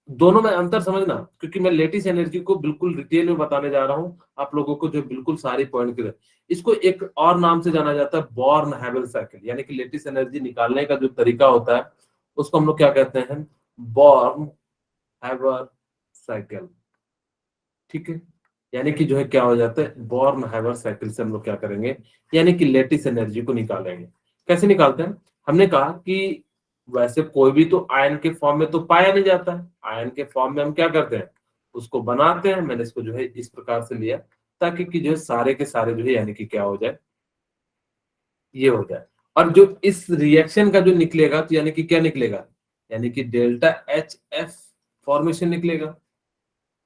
दोनों में अंतर समझना, क्योंकि मैं लेटिस एनर्जी को बिल्कुल डिटेल में बताने जा रहा हूं आप लोगों को, जो बिल्कुल सारी पॉइंट क्लियर। इसको एक और नाम से जाना जाता है, बॉर्न हैवेल साइकिल। यानी कि लेटिस एनर्जी निकालने का जो तरीका होता है उसको हम लोग क्या कहते हैं, बॉर्न हैवेल साइकिल। ठीक है, यानी कि जो है क्या हो जाता है, बॉर्न हैवेल साइकिल से हम लोग क्या करेंगे, यानी कि लेटिस एनर्जी को निकालेंगे। कैसे निकालते हैं, हमने कहा कि वैसे कोई भी तो आयन के फॉर्म में तो पाया नहीं जाता है। आयन के फॉर्म में हम क्या करते हैं, उसको बनाते हैं। मैंने इसको जो है इस प्रकार से लिया ताकि कि जो है सारे के सारे जो है यानी कि क्या हो जाए, ये हो जाए। और जो इस रिएक्शन का जो निकलेगा तो यानी कि क्या निकलेगा, यानी कि डेल्टा HF फॉर्मेशन निकलेगा।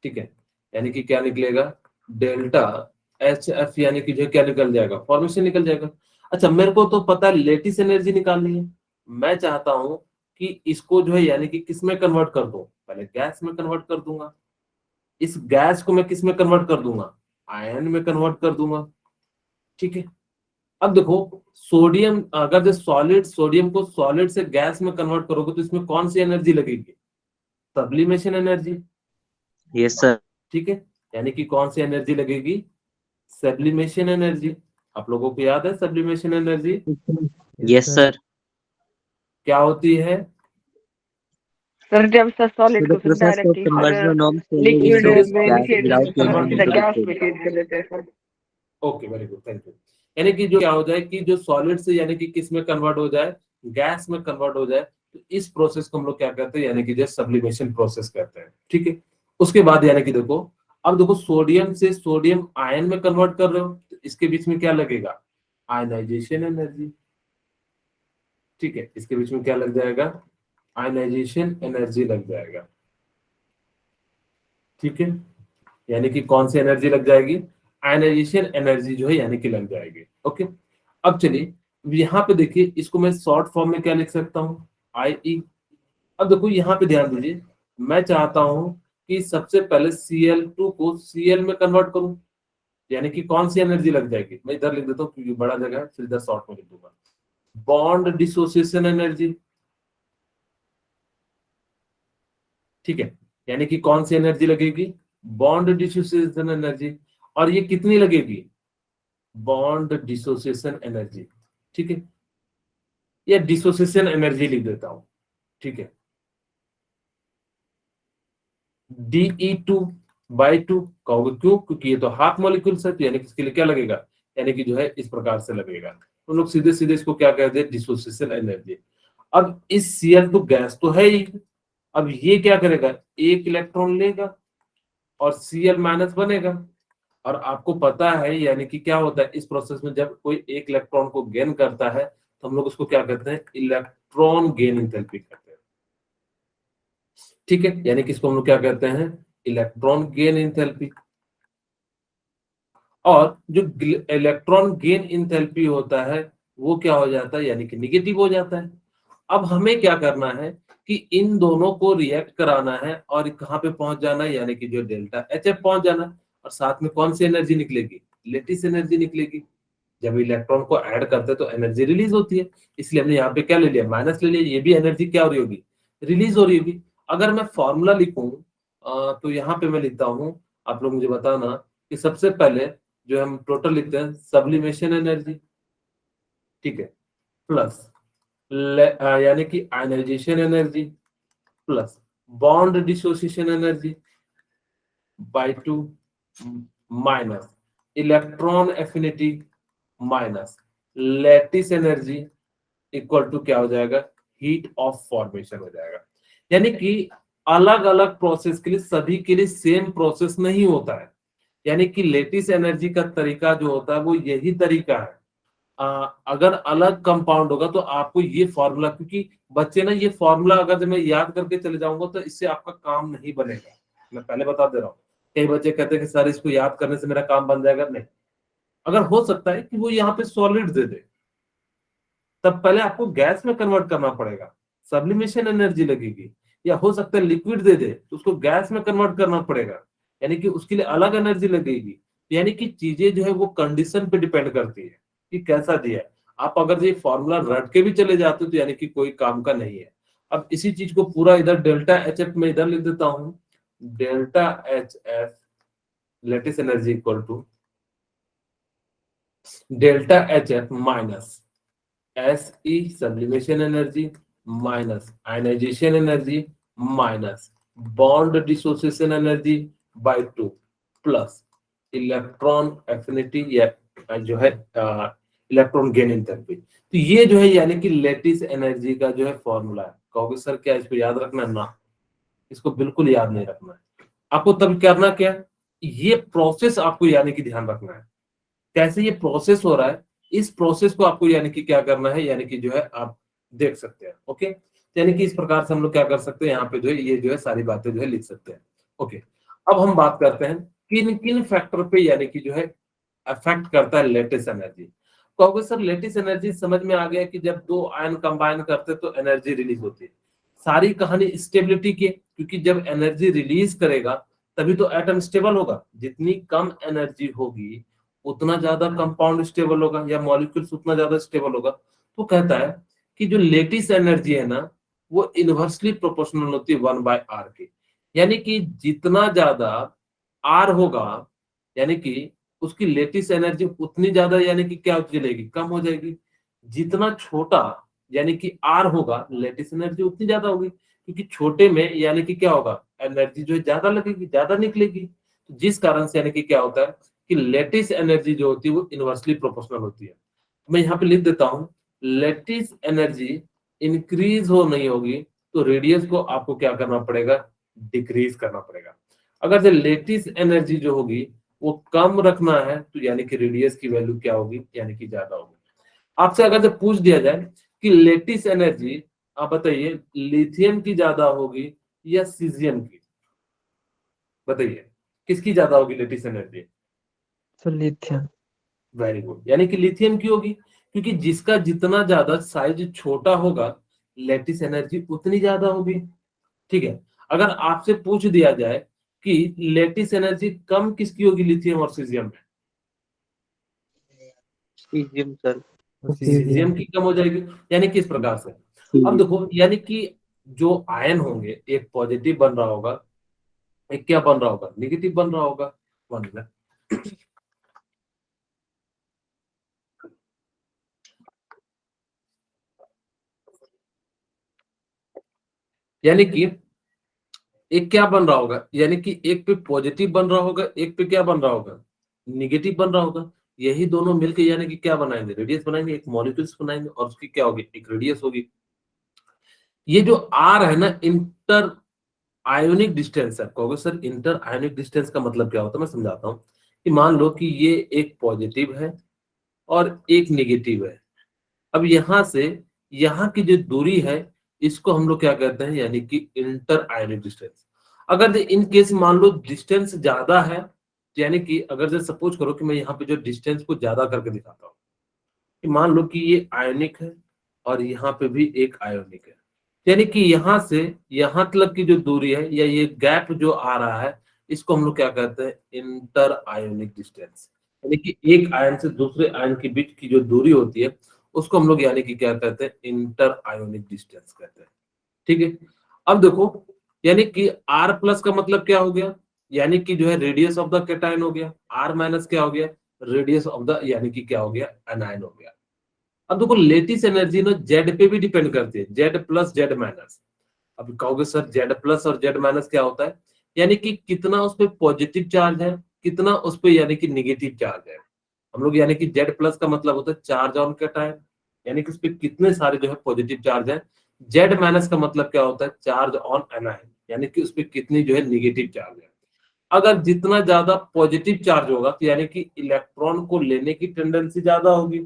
ठीक है, यानी कि क्या निकलेगा, डेल्टा HF, यानी कि जो है क्या निकल जाएगा, फॉर्मेशन निकल जाएगा। अच्छा, मेरे को तो पता है लेटिस एनर्जी निकालनी है, मैं चाहता हूं कि इसको जो है यानी कि किस में कन्वर्ट कर दूं, पहले गैस में कन्वर्ट कर दूंगा। इस गैस को मैं किस में कन्वर्ट कर दूंगा, आयन में कन्वर्ट कर दूंगा। ठीक है, अब देखो सोडियम, अगर जो सॉलिड, सोडियम को सॉलिड से गैस में कन्वर्ट करोगे तो इसमें कौन सी एनर्जी लगेगी, सब्लिमेशन एनर्जी। Yes sir. ठीक है, यानी कि कौन सी एनर्जी लगेगी, सब्लिमेशन एनर्जी। आप लोगों को याद है सब्लिमेशन एनर्जी यस सर। क्या होती है, सर जब सर So सॉलिड the को sir process of directly conversion of solid liquid into इसको में gas इनिशिएट without मतलब changing सीधा into गैस liquid. में चेंज कर देते हैं sir. Okay very good, thank you. यानी कि जो क्या हो जाए कि जो सॉलिड से यानी कि किस में कन्वर्ट हो जाए, गैस में कन्वर्ट हो जाए, तो इस प्रोसेस को हम लोग क्या कहते हैं, यानी कि जो सब्लिमेशन प्रोसेस कहते हैं। ठीक है, उसके बाद यानी कि देखो, अब देखो सोडियम से सोडियम आयन में कन्वर्ट कर रहे हो तो इसके बीच में क्या लगेगा, आयनाइजेशन एनर्जी। ठीक है, इसके बीच में क्या लग जाएगा, आयनाइजेशन एनर्जी लग जाएगा। ठीक है, यानी कि कौन सी एनर्जी लग जाएगी, आयनाइजेशन एनर्जी जो है यानी कि लग जाएगी। ओके, अब चलिए यहाँ पे देखिए, इसको मैं शॉर्ट फॉर्म में क्या लिख सकता हूँ, IE। अब देखो यहाँ पे ध्यान दीजिए, मैं चाहता हूँ कि सबसे पहले Cl2 को Cl में कन्वर्ट करूं, यानी कि कौन सी एनर्जी लग जाएगी, मैं इधर लिख देता हूँ क्योंकि बड़ा जगह है, फिर इधर शॉर्ट में लिख दूंगा, बॉन्ड डिसोसिएशन एनर्जी। ठीक है, यानी कि कौन सी एनर्जी लगेगी, बॉन्ड डिसोसिएशन एनर्जी। और ये कितनी लगेगी, बॉन्ड डिसोसिएशन एनर्जी, ठीक है, या डिसोसिएशन एनर्जी लिख देता हूं, ठीक है, De2/2 कहोगे क्यों, क्योंकि ये तो हाफ मॉलिक्यूल्स है, तो यानी कि इसके लिए क्या लगेगा, यानी कि जो है इस प्रकार से लगेगा, तो लोग सीधे सीधे इसको क्या कहते हैं, डिसोसिएशन एनर्जी। अब इस Cl तो गैस तो है ही, अब ये क्या करेगा, एक इलेक्ट्रॉन लेगा और Cl माइनस बनेगा, और आपको पता है यानी कि क्या होता है इस प्रोसेस में, जब कोई एक इलेक्ट्रॉन को गेन करता है तो हम लोग उसको क्या कहते हैं, इलेक्ट्रॉन गेन एंथैल्पी कहते हैं, ठीक है, यानी कि इसको हम लोग क्या कहते हैं, इलेक्ट्रॉन गेन एंथैल्पी। और जो इलेक्ट्रॉन गेन एंथैल्पी होता है वो क्या हो जाता है, यानी कि निगेटिव हो जाता है। अब हमें क्या करना है कि इन दोनों को रिएक्ट कराना है और कहां पे पहुंच जाना है, यानी कि जो डेल्टा HF पहुंच जाना है, और साथ में कौन सी एनर्जी निकलेगी, लेटिस एनर्जी निकलेगी। जब इलेक्ट्रॉन को ऐड करते हैं तो एनर्जी रिलीज होती है, इसलिए हमने यहाँ पे क्या ले लिया, माइनस ले लिया, ये भी एनर्जी क्या हो रही होगी, रिलीज हो रही होगी। अगर मैं फॉर्मूला लिखूं तो यहाँ पे मैं लिखता हूँ, आप लोग मुझे बताना कि सबसे पहले जो हम टोटल लिखते हैं सब्लिमेशन एनर्जी, ठीक है, प्लस यानी कि ionization energy plus bond dissociation energy by 2 minus electron affinity minus lattice energy equal to क्या हो जाएगा, हीट ऑफ फॉर्मेशन हो जाएगा। यानी कि अलग अलग प्रोसेस के लिए सभी के लिए सेम प्रोसेस नहीं होता है, यानी कि लेटिस एनर्जी का तरीका जो होता है वो यही तरीका है। अगर अलग कंपाउंड होगा तो आपको ये फॉर्मूला, क्योंकि बच्चे ना ये फॉर्मूला अगर मैं याद करके चले जाऊंगा तो इससे आपका काम नहीं बनेगा, मैं पहले बता दे रहा हूँ। कई बच्चे कहते हैं कि सर इसको याद करने से मेरा काम बन जाएगा, नहीं। अगर हो सकता है कि वो यहाँ पे सॉलिड दे दे, तब पहले आपको गैस में कन्वर्ट करना पड़ेगा, सब्लिमेशन एनर्जी लगेगी, या हो सकता है लिक्विड दे दे तो उसको गैस में कन्वर्ट करना पड़ेगा, यानी कि उसके लिए अलग एनर्जी लगेगी। यानी कि चीजें जो है वो कंडीशन पे डिपेंड करती है कि कैसा दिया है। आप अगर ये फॉर्मूला रट के भी चले जाते हो तो यानी कि कोई काम का नहीं है। अब इसी चीज को पूरा इधर डेल्टा HF में इधर लिख देता हूं, delta HF lattice energy equal to delta HF minus SE sublimation energy minus ionization energy minus bond dissociation energy by 2 plus electron affinity या जो है इलेक्ट्रॉन गेन एंथैल्पी। तो ये जो है यानी कि लेटिस एनर्जी का जो है फॉर्मूला है। कहोगे सर क्या इसको याद रखना है, ना, इसको बिल्कुल याद नहीं रखना है। आपको तब करना क्या, ये प्रोसेस आपको यानी कि ध्यान रखना है, कैसे ये प्रोसेस हो रहा है, इस प्रोसेस को आपको यानी कि क्या करना है, यानी कि जो है आप देख सकते हैं। ओके, यानी कि इस प्रकार से हम लोग क्या कर सकते हैं, यहाँ पे जो है ये जो है सारी बातें जो है लिख सकते हैं। ओके, अब हम बात करते हैं किन किन फैक्टर पे यानी कि जो है अफेक्ट करता है लेटिस एनर्जी। कहोगे सर लेटिस एनर्जी समझ में आ गया कि जब दो आयन कंबाइन करते तो एनर्जी रिलीज होती है। सारी कहानी स्टेबिलिटी की, क्योंकि जब एनर्जी रिलीज करेगा तभी तो एटम स्टेबल होगा। जितनी कम एनर्जी होगी उतना ज्यादा कंपाउंड स्टेबल होगा या मॉलिक्यूल्स उतना ज्यादा स्टेबल होगा। तो कहता है कि जो लेटिस एनर्जी है ना वो इनवर्सली प्रोपोर्शनल होती है 1/r की, यानी कि जितना ज्यादा r होगा यानी कि उसकी लेटिस एनर्जी उतनी ज्यादा यानी कि क्या चलेगी, कम हो जाएगी। जितना छोटा यानी कि r होगा लेटिस एनर्जी उतनी ज्यादा होगी, क्योंकि छोटे में यानी कि क्या होगा, एनर्जी जो है ज्यादा लगेगी, ज्यादा निकलेगी। तो जिस कारण से यानी कि क्या होता है कि लेटिस एनर्जी जो होती है वो इनवर्सली प्रोपोर्शनल होती है। मैं यहाँ पे लिख देता हूँ, लेटिस एनर्जी इंक्रीज हो नहीं होगी तो रेडियस को आपको क्या करना पड़ेगा, डिक्रीज करना पड़ेगा। अगर जो लेटिस एनर्जी जो होगी वो कम रखना है तो यानी कि रेडियस की वैल्यू क्या होगी, यानी कि ज्यादा होगी। आपसे अगर जब पूछ दिया जाए कि लेटिस एनर्जी आप बताइए लिथियम की ज्यादा होगी या सीजियम की, बताइए किसकी ज्यादा होगी lattice energy. Sir lithium. Very good, यानी कि लिथियम की होगी, क्योंकि जिसका जितना ज्यादा साइज छोटा होगा लेटिस एनर्जी उतनी ज्यादा होगी। ठीक है, अगर आपसे पूछ दिया जाए कि लेटिस एनर्जी कम किसकी होगी लिथियम और सीजियम में, सीजियम सर। सीजियम की कम हो जाएगी, यानी कि इस प्रकार से। अब देखो यानी कि जो आयन होंगे एक पॉजिटिव बन रहा होगा, एक क्या बन रहा होगा, नेगेटिव बन रहा होगा। वन मिनट, यानी कि एक क्या बन रहा होगा, यानी कि एक पे पॉजिटिव बन रहा होगा, एक पे क्या बन रहा होगा, निगेटिव बन रहा होगा। यही दोनों मिलकर यानी कि क्या बनाएंगे, रेडियस बनाएंगे, एक मॉलिक्यूल्स बनाएंगे और उसकी क्या होगी, एक रेडियस होगी। ये जो आर है ना, इंटर आयोनिक डिस्टेंस है। कहोगे सर इंटर आयोनिक डिस्टेंस का मतलब क्या होता है, मैं समझाता हूँ। कि मान लो कि ये एक पॉजिटिव है और एक निगेटिव है। अब यहाँ से यहाँ की जो दूरी है, इसको हम लोग क्या कहते हैं, यानी कि इंटर आयोनिक डिस्टेंस। अगर इन केस मान लो डिस्टेंस ज्यादा है, यानी कि अगर से सपोज करो कि मैं यहाँ पे जो डिस्टेंस को ज्यादा करके दिखाता हूँ, कि मान लो कि ये आयोनिक है और यहाँ पे भी एक आयोनिक है, यानी कि यहाँ से यहाँ तक की जो दूरी है या ये गैप जो आ रहा है, इसको हम लोग क्या कहते हैं, इंटर आयोनिक डिस्टेंस। यानी कि एक आयन से दूसरे आयन के बीच की जो दूरी होती है, उसको हम लोग यानी कि क्या कहते हैं, इंटर आयोनिक डिस्टेंस कहते हैं। ठीक है, अब देखो यानी कि R प्लस का मतलब क्या हो गया, यानी कि जो है रेडियस ऑफ द कैटायन हो गया। R माइनस क्या हो गया, रेडियस ऑफ द यानी कि क्या हो गया, एनायन हो गया। अब देखो लेटिस एनर्जी ना जेड पे भी डिपेंड करती है, जेड प्लस जेड माइनस। अब कहोगे सर जेड प्लस और जेड माइनस क्या होता है, यानी कि कितना उस पे पॉजिटिव चार्ज है, कितना उस पे यानी कि निगेटिव चार्ज है। हम लोग यानी कि जेड प्लस का मतलब होता है चार्ज ऑन कैटायन, यानी कि उस पे कितने सारे जो है पॉजिटिव चार्ज है। जेड माइनस का मतलब क्या होता है, चार्ज ऑन एनायन, यानी कि उस पे कितनी जो है निगेटिव चार्ज है। अगर जितना ज्यादा पॉजिटिव चार्ज होगा तो यानी कि इलेक्ट्रॉन को लेने की टेंडेंसी ज्यादा होगी,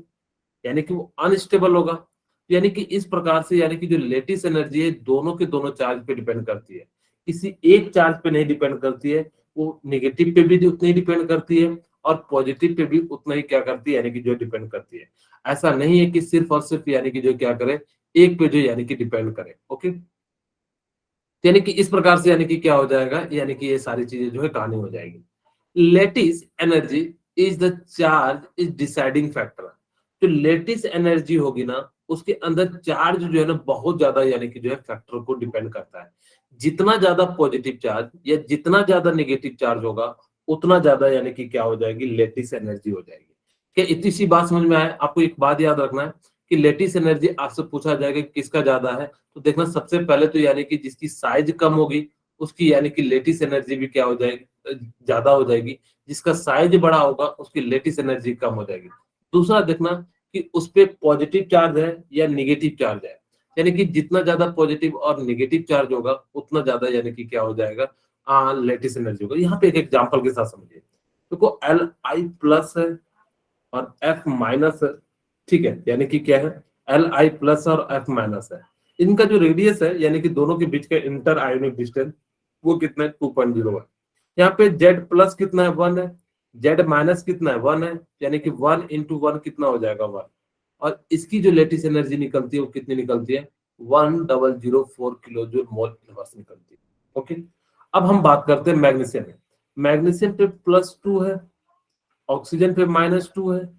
यानी कि वो अनस्टेबल होगा। यानी कि इस प्रकार से यानी कि जो लेटिस एनर्जी है दोनों के दोनों चार्ज पे डिपेंड करती है, किसी एक चार्ज पे नहीं डिपेंड करती है। वो नेगेटिव पे भी उतनी डिपेंड करती है और पॉजिटिव पे भी उतना ही क्या करती है, यानी कि जो डिपेंड करती है। ऐसा नहीं है कि सिर्फ और सिर्फ यानी कि जो क्या करे, एक पे जो यानी कि डिपेंड करे। ओके, यानी कि इस प्रकार से यानी कि क्या हो जाएगा, यानी कि ये सारी चीजें जो है कहानी हो जाएगी। Lattice energy is the charge is deciding factor. जो लेटिस एनर्जी होगी ना, उसके अंदर चार्ज जो है ना बहुत ज्यादा यानी कि जो है फैक्टर को डिपेंड करता है। जितना ज्यादा पॉजिटिव चार्ज या जितना ज्यादा नेगेटिव चार्ज होगा, उतना ज्यादा यानी कि क्या हो जाएगी, लेटिस एनर्जी हो जाएगी। क्या इतनी सी बात समझ में आए? आपको एक बात याद रखना है कि लेटिस एनर्जी आपसे पूछा जाएगा कि किसका ज्यादा है, तो देखना सबसे पहले तो यानी कि जिसकी साइज कम होगी उसकी यानी कि लेटिस एनर्जी भी क्या हो जाएगी, ज्यादा हो जाएगी। जिसका साइज बड़ा होगा उसकी लेटिस एनर्जी कम हो जाएगी। दूसरा देखना कि उस पे पॉजिटिव चार्ज है या निगेटिव चार्ज है, यानी कि जितना ज्यादा पॉजिटिव और निगेटिव चार्ज होगा उतना ज्यादा यानी कि क्या हो जाएगा, लेटिस एनर्जी होगा। यहाँ पे एक एग्जांपल के साथ समझिए। देखो Li प्लस है और F माइनस है, ठीक है, यानी कि क्या है, Li प्लस और F माइनस है। इनका जो रेडियस है यानी कि दोनों के बीच का इंटर आयोनिक डिस्टेंस वो कितना है, 2.0 है। यहाँ पे Z प्लस कितना है, 1 है। Z माइनस कितना है, 1 है, यानी कि 1 इंटू 1 कितना हो जाएगा, 1। और इसकी जो लेटिस एनर्जी निकलती है वो कितनी निकलती है, 1004 किलो जूल मोल इनवर्स निकलती है। ओके, अब हम बात करते हैं मैग्नीशियम में। मैग्नीशियम पे +2 है, ऑक्सीजन पे -2 है।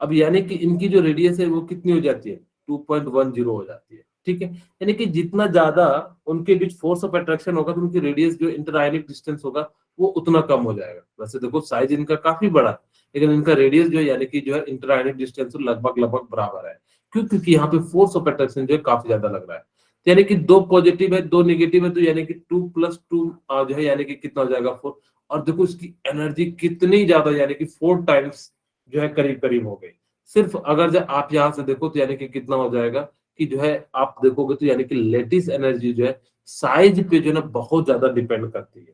अब यानी कि इनकी जो रेडियस है वो कितनी हो जाती है, 2.10 हो जाती है। ठीक है, यानी कि जितना ज्यादा उनके बीच फोर्स ऑफ अट्रैक्शन होगा तो उनकी रेडियस जो इंटर आयोनिक डिस्टेंस होगा वो उतना कम हो जाएगा। वैसे देखो साइज इनका काफी बड़ा है, लेकिन इनका रेडियस जो है यानी कि जो है इंटर आयोनिक डिस्टेंस लगभग लगभग बराबर है। क्यों? क्योंकि यहाँ पे फोर्स ऑफ अट्रैक्शन जो है काफी ज्यादा लग रहा है। तो यानी कि 2 पॉजिटिव है 2 नेगेटिव है, तो यानी कि 2 + 2 जो है यानी कि कितना हो जाएगा, 4। और देखो इसकी एनर्जी कितनी ज्यादा, यानी कि 4 टाइम्स जो है करीब करीब हो गई। सिर्फ अगर जब आप यहाँ से देखो तो यानी कि कितना हो जाएगा कि जो है आप देखोगे तो यानी कि लेटिस एनर्जी जो है साइज पे जो है ना बहुत ज्यादा डिपेंड करती है।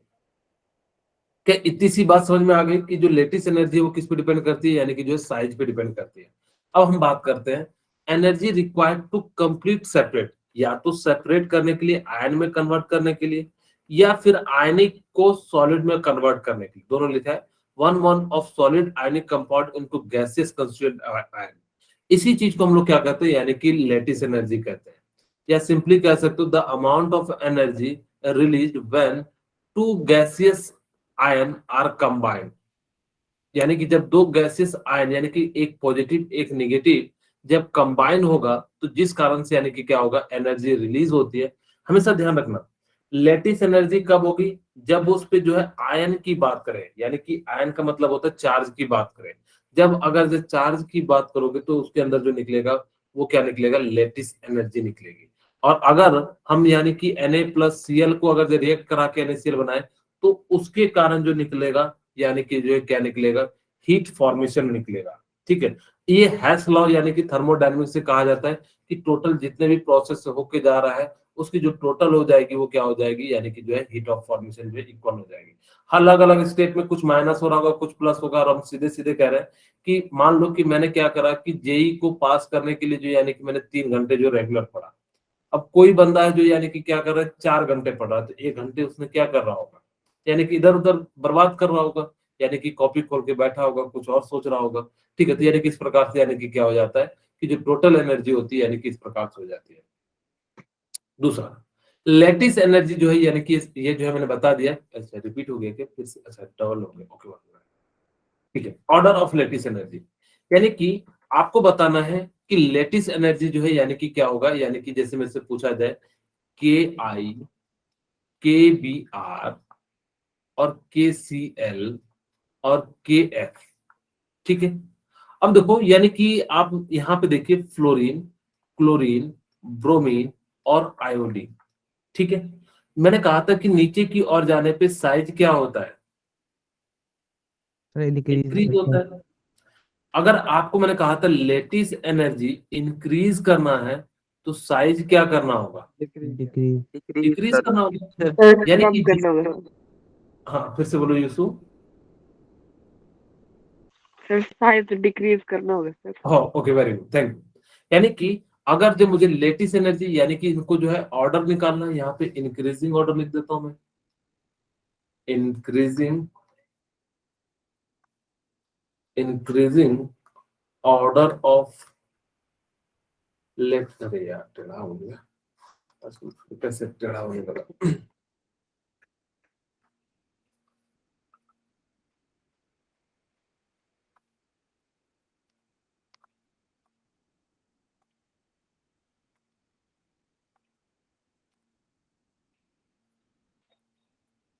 क्या इतनी सी बात समझ में आ गई कि जो लेटिस एनर्जी है वो किस पे डिपेंड करती है, यानी कि जो है साइज पे डिपेंड करती है। अब हम बात करते हैं energy required to complete separate, या तो सेपरेट करने के लिए, आयन में कन्वर्ट करने के लिए, या फिर आयनिक को सॉलिड में कन्वर्ट करने के लिए। दोनों लिखा है 1 mole of solid ionic compound into gaseous constituent ion. इसी चीज को हम लोग क्या कहते हैं, यानी कि लेटिस एनर्जी कहते हैं। या सिंपली कह सकते हो the amount of energy released when two gaseous ion are combined. यानी कि जब दो गैसेस आयन यानी कि एक पॉजिटिव एक नेगेटिव जब कंबाइन होगा तो जिस कारण से यानी कि क्या होगा, एनर्जी रिलीज होती है। हमेशा ध्यान रखना लेटिस एनर्जी कब होगी? जब उस पे जो है आयन की बात करें, यानी कि आयन का मतलब होता है चार्ज की बात करें। जब अगर जो चार्ज की बात करोगे तो उसके अंदर जो निकलेगा वो क्या निकलेगा? लेटिस एनर्जी निकलेगी। और अगर हम यानी कि Na+Cl को अगर रिएक्ट करा के NaCl बनाए तो उसके कारण जो निकलेगा यानी कि जो है क्या निकलेगा? हीट फॉर्मेशन निकलेगा। ठीक है, ये हैस लॉ यानी कि थर्मोडायनेमिक्स से कहा जाता है कि टोटल जितने भी प्रोसेस होके जा रहा है उसकी जो टोटल हो जाएगी वो क्या हो जाएगी? यानी कि जो है हीट ऑफ फॉर्मेशन जो है इक्वल हो जाएगी। अलग अलग स्टेट में कुछ माइनस हो रहा होगा, कुछ प्लस होगा, और हम सीधे सीधे कह रहे हैं कि मान लो कि मैंने क्या करा कि जेई को पास करने के लिए जो यानी कि मैंने 3 घंटे जो रेगुलर पढ़ा। अब कोई बंदा है जो यानी कि क्या कर रहा है 4 घंटे पढ़ रहा है, तो 1 घंटे उसने क्या कर रहा होगा? यानी कि इधर उधर बर्बाद कर रहा होगा, यानी कि कॉपी खोल के बैठा होगा, कुछ और सोच रहा होगा। ठीक है, तो यानी कि इस प्रकार से यानी कि क्या हो जाता है कि जो टोटल एनर्जी होती है यानी कि इस प्रकार से हो जाती है। दूसरा, लैटिस एनर्जी जो है यानी कि ये जो है मैंने बता दिया। अच्छा, रिपीट हो गया क्या फिर से? अच्छा, डबल हो गया, ओके। ठीक है, ऑर्डर ऑफ लैटिस एनर्जी यानी कि आपको बताना है कि लैटिस एनर्जी जो है यानी कि क्या होगा? यानी कि जैसे मेरे से पूछा जाए KI, KBR और KCl और KF। ठीक है, अब देखो यानी कि आप यहाँ पे देखिए फ्लोरीन, क्लोरीन, ब्रोमीन और आयोडीन। ठीक है, मैंने कहा था कि नीचे की ओर जाने पे साइज क्या होता है? इंक्रीज होता है। अगर आपको मैंने कहा था लेटिस एनर्जी इंक्रीज करना है तो साइज क्या करना होगा? डिक्रीज करना होगा। सर यानी कम कि करना होगा। हाँ, फिर से बोलो यूसुफ। सर साइज डिक्रीज करना होगा सर। हाँ, okay, very good, thank you. यानी कि अगर जो मुझे लेटिस एनर्जी यानी कि इनको जो है ऑर्डर निकालना है, यहाँ पे इंक्रीजिंग ऑर्डर लिख देता हूं मैं। इंक्रीजिंग ऑर्डर ऑफ लेट, अरे यार टेढ़ा हो गया, कैसे टेढ़ा होने लगा?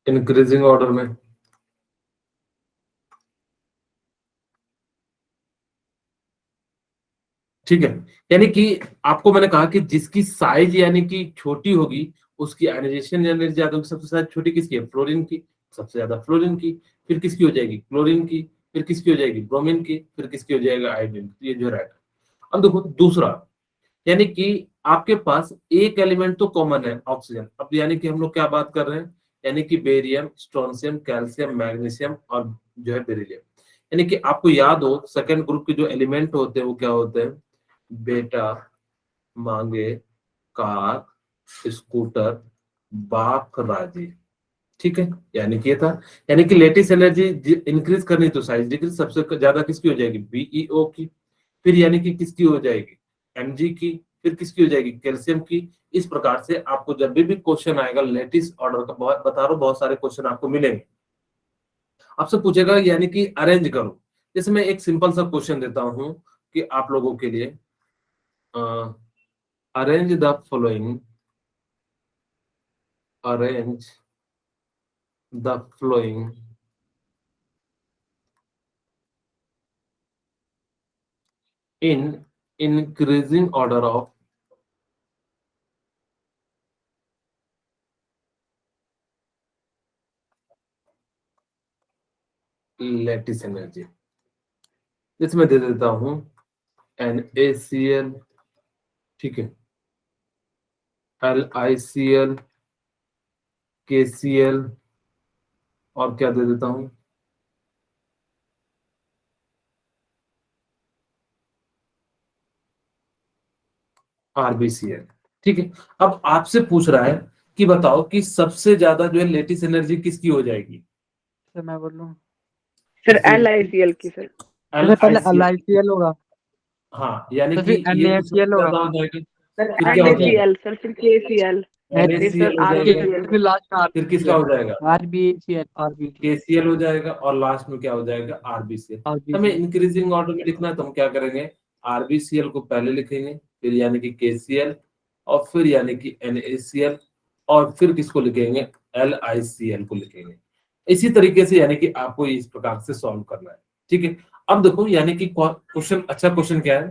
इंक्रीजिंग ऑर्डर में ठीक है, यानी कि आपको मैंने कहा कि जिसकी साइज यानी कि छोटी होगी उसकी आयनाइजेशन एनर्जी ज्यादा होगी। सबसे ज्यादा छोटी किसकी है? फ्लोरीन की। सबसे ज्यादा फ्लोरीन की, फिर किसकी हो जाएगी? क्लोरीन की, फिर किसकी हो जाएगी? ब्रोमीन की, फिर किसकी हो जाएगा? आयोडीन की। ये जो राइट। अब देखो दूसरा, यानी कि आपके पास एक एलिमेंट तो कॉमन है, ऑक्सीजन। अब यानी कि हम लोग क्या बात कर रहे हैं? यानी कि बेरियम, स्ट्रोंशियम, कैल्शियम, मैग्नीशियम और जो है बेरिलियम। यानी कि आपको याद हो सेकंड ग्रुप के जो एलिमेंट होते हैं वो क्या होते हैं? बेटा, मांगे, कार, स्कूटर, बाप, राजी। ठीक है, यानी कि ये था। यानी कि लेटिस एनर्जी इंक्रीज करनी तो साइज डिक्रीज सबसे ज्यादा किसकी हो जाएगी? बीईओ की। फिर यानी कि किसकी हो जाएगी? एमजी की। फिर किसकी हो जाएगी? कैल्शियम की। इस प्रकार से आपको जब भी क्वेश्चन आएगा लेटिस ऑर्डर का, बहुत बता रहा हूं बहुत सारे क्वेश्चन आपको मिलेंगे। आपसे पूछेगा यानी कि अरेंज करो। जैसे मैं एक सिंपल सा क्वेश्चन देता हूं कि आप लोगों के लिए, arrange the following, arrange the flowing in increasing order of lattice energy। इसमें दे देता हूं NaCl, ठीक है, LiCl, KCl और क्या दे देता हूं? RbCl। ठीक है, अब आपसे पूछ रहा है कि बताओ कि सबसे ज्यादा जो है लेटिस एनर्जी किसकी हो जाएगी? सर मैं बोल रहा हूँ सर LICL की सर। पहले LiCl। LICL होगा हाँ, यानी तो कि फिर ये तो सबसे NaCl होगा ज्यादा हो जाएगा। सर फिर क्या हो जाएगा? NaCl सर, फिर KCl, फिर सर NaCl हो जाएगा। RbCl। फिर लास्ट फिर किसका हो जाएगा? RbCl KCl हो जाएगा और लास्ट में क्या हो जाएगा? RbCl। हमें इंक्रीजिंग ऑर्डर में लिखना है तो हम क्या करेंगे? RbCl को पहले लिखेंगे, फिर यानी कि KCl और फिर यानी कि NaCl और फिर किसको लिखेंगे, LiCl को लिखेंगे। इसी तरीके से यानी कि आपको इस प्रकार से सॉल्व करना है, ठीक है। अब देखो यानी कि क्वेश्चन, अच्छा क्वेश्चन क्या है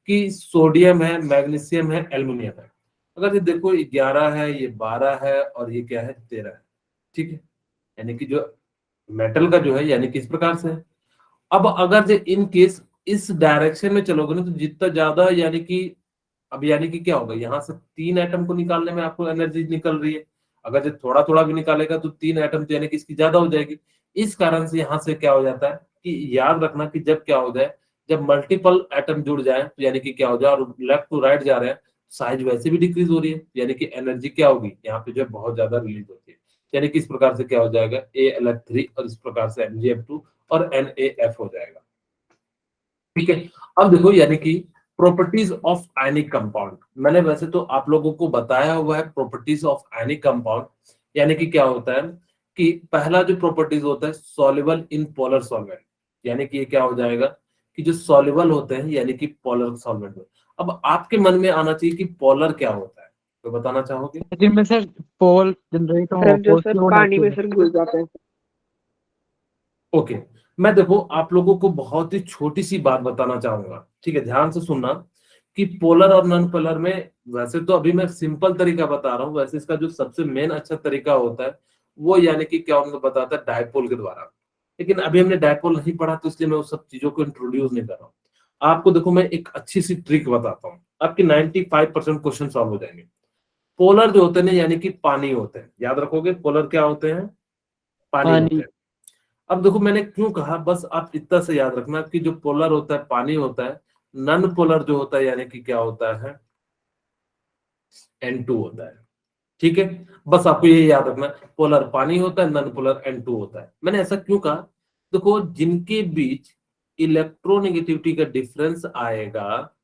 कि सोडियम है, मैग्नीशियम है, एल्युमिनियम है। अगर ये देखो 11 है, ये 12 है और ये क्या है 13 है, ठीक है। यानी कि जो मेटल का जो है यानी कि इस प्रकार से है। अब अगर जो इन केस इस डायरेक्शन में चलोगे ना तो जितना ज्यादा यानी कि अब यानी कि क्या होगा, यहाँ से 3 एटम को निकालने में आपको एनर्जी निकल रही है। अगर जो थोड़ा थोड़ा भी निकालेगा तो 3 एटम तो यानी कि इसकी ज्यादा हो जाएगी। इस कारण से यहाँ से क्या हो जाता है कि याद रखना कि जब क्या हो जाए, जब मल्टीपल एटम जुड़ जाए तो यानी कि क्या हो जाए और लेफ्ट टू राइट जा रहे हैं, साइज वैसे भी डिक्रीज हो रही है, यानी कि एनर्जी क्या होगी यहाँ पे जो है बहुत ज्यादा रिलीज होती है। यानी कि इस प्रकार से क्या हो जाएगा, AlF3 और इस प्रकार से MgF2 और NaF हो जाएगा, ठीक है। अब देखो यानी कि प्रॉपर्टीज ऑफ आयनिक कंपाउंड, मैंने वैसे तो आप लोगों को बताया हुआ है प्रॉपर्टीज ऑफ आयनिक कंपाउंड। यानी कि क्या होता है कि पहला जो प्रॉपर्टीज होता है सॉल्युबल इन पोलर सॉल्वेंट, यानी कि ये क्या हो जाएगा कि जो सॉल्युबल होते हैं यानी कि पोलर सॉल्वेंट में। अब आपके मन में आना चाहिए कि पोलर क्या होता है, तो बताना चाहोगे? जिनमें सर पोल जनरेट हो, सर जो पोल सर वो पानी में डालते सर घुल जाते हैं। ओके, मैं देखो आप लोगों को बहुत ही छोटी सी बात बताना चाहूंगा, ठीक है, ध्यान से सुनना कि पोलर और नॉन पोलर में वैसे तो अभी मैं सिंपल तरीका बता रहा हूँ, वैसे इसका जो सबसे मेन अच्छा तरीका होता है वो यानी कि क्या उनको बताता है डायपोल के द्वारा। लेकिन अभी हमने डायपोल नहीं पढ़ा तो इसलिए मैं उस सब चीजों को इंट्रोड्यूस नहीं कर रहा हूँ। आपको देखो मैं एक अच्छी सी ट्रिक बताता हूँ, आपके 95% क्वेश्चन सॉल्व हो जाएंगे। पोलर जो होते हैं यानी कि पानी होते हैं, याद रखोगे पोलर क्या होते हैं, पानी होते पानी। हैं। अब देखो मैंने क्यों कहा, बस आप इतना से याद रखना कि जो पोलर होता है पानी होता है, नॉन पोलर जो होता है यानी कि क्या होता है N2 होता है, ठीक है। बस आपको ये याद रखना, पोलर पानी होता है, नॉन पोलर N2 होता है। मैंने ऐसा क्यों कहा, देखो जिनके बीच इलेक्ट्रोनेगेटिविटी का डिफरेंस आएगा,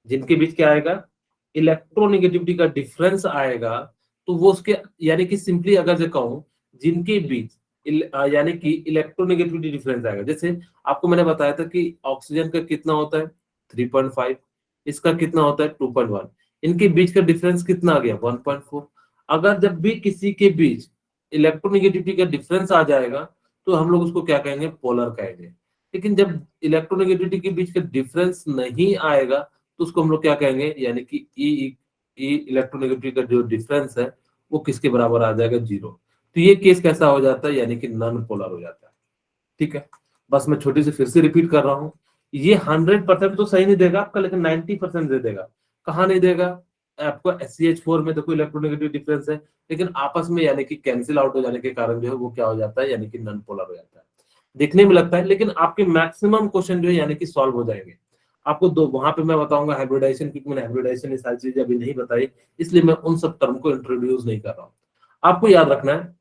जिनके बीच क्या आएगा, इलेक्ट्रोनेगेटिविटी का डिफरेंस आएगा, तो वो उसके यानी कि सिंपली अगर जो कहूं जिनके बीच यानी कि इलेक्ट्रोनेगेटिविटी डिफरेंस आएगा, जैसे आपको मैंने बताया था कि ऑक्सीजन का कितना होता है 3.5, इसका कितना होता है 2.1, इनके बीच का डिफरेंस कितना आ गया 1.4। अगर जब भी किसी के बीच इलेक्ट्रोनेगेटिविटी का डिफरेंस आ जाएगा तो हम लोग उसको क्या कहेंगे, पोलर कहेंगे। लेकिन जब इलेक्ट्रोनेगेटिविटी के बीच का डिफरेंस नहीं आएगा तो उसको हम लोग क्या कहेंगे, यानी कि ई इलेक्ट्रोनेगेटिविटी का जो डिफरेंस है वो किसके बराबर आ जाएगा, 0। तो ये केस कैसा हो जाता है, यानी कि नॉन पोलर हो जाता है, ठीक है। बस मैं छोटी सी फिर से रिपीट कर रहा हूँ, ये 100% तो सही नहीं देगा आपका, लेकिन 90% दे देगा। कहाँ नहीं देगा, आपको SCH4 में देखो इलेक्ट्रोनेगेटिव डिफरेंस है, लेकिन आपस में यानी कि कैंसिल आउट हो जाने के कारण जो है वो क्या हो जाता है, यानी कि नॉन पोलर हो जाता है। देखने में लगता है लेकिन आपके मैक्सिमम क्वेश्चन जो है यानी कि सॉल्व हो जाएंगे। आपको दो वहां पे मैं बताऊंगा हाइब्रिडाइजेशन, क्योंकि मैंने हाइब्रिडाइजेशन ये सारी चीजें अभी नहीं बताई, इसलिए मैं उन सब टर्म को इंट्रोड्यूस नहीं कर रहा हूँ। आपको याद रखना है,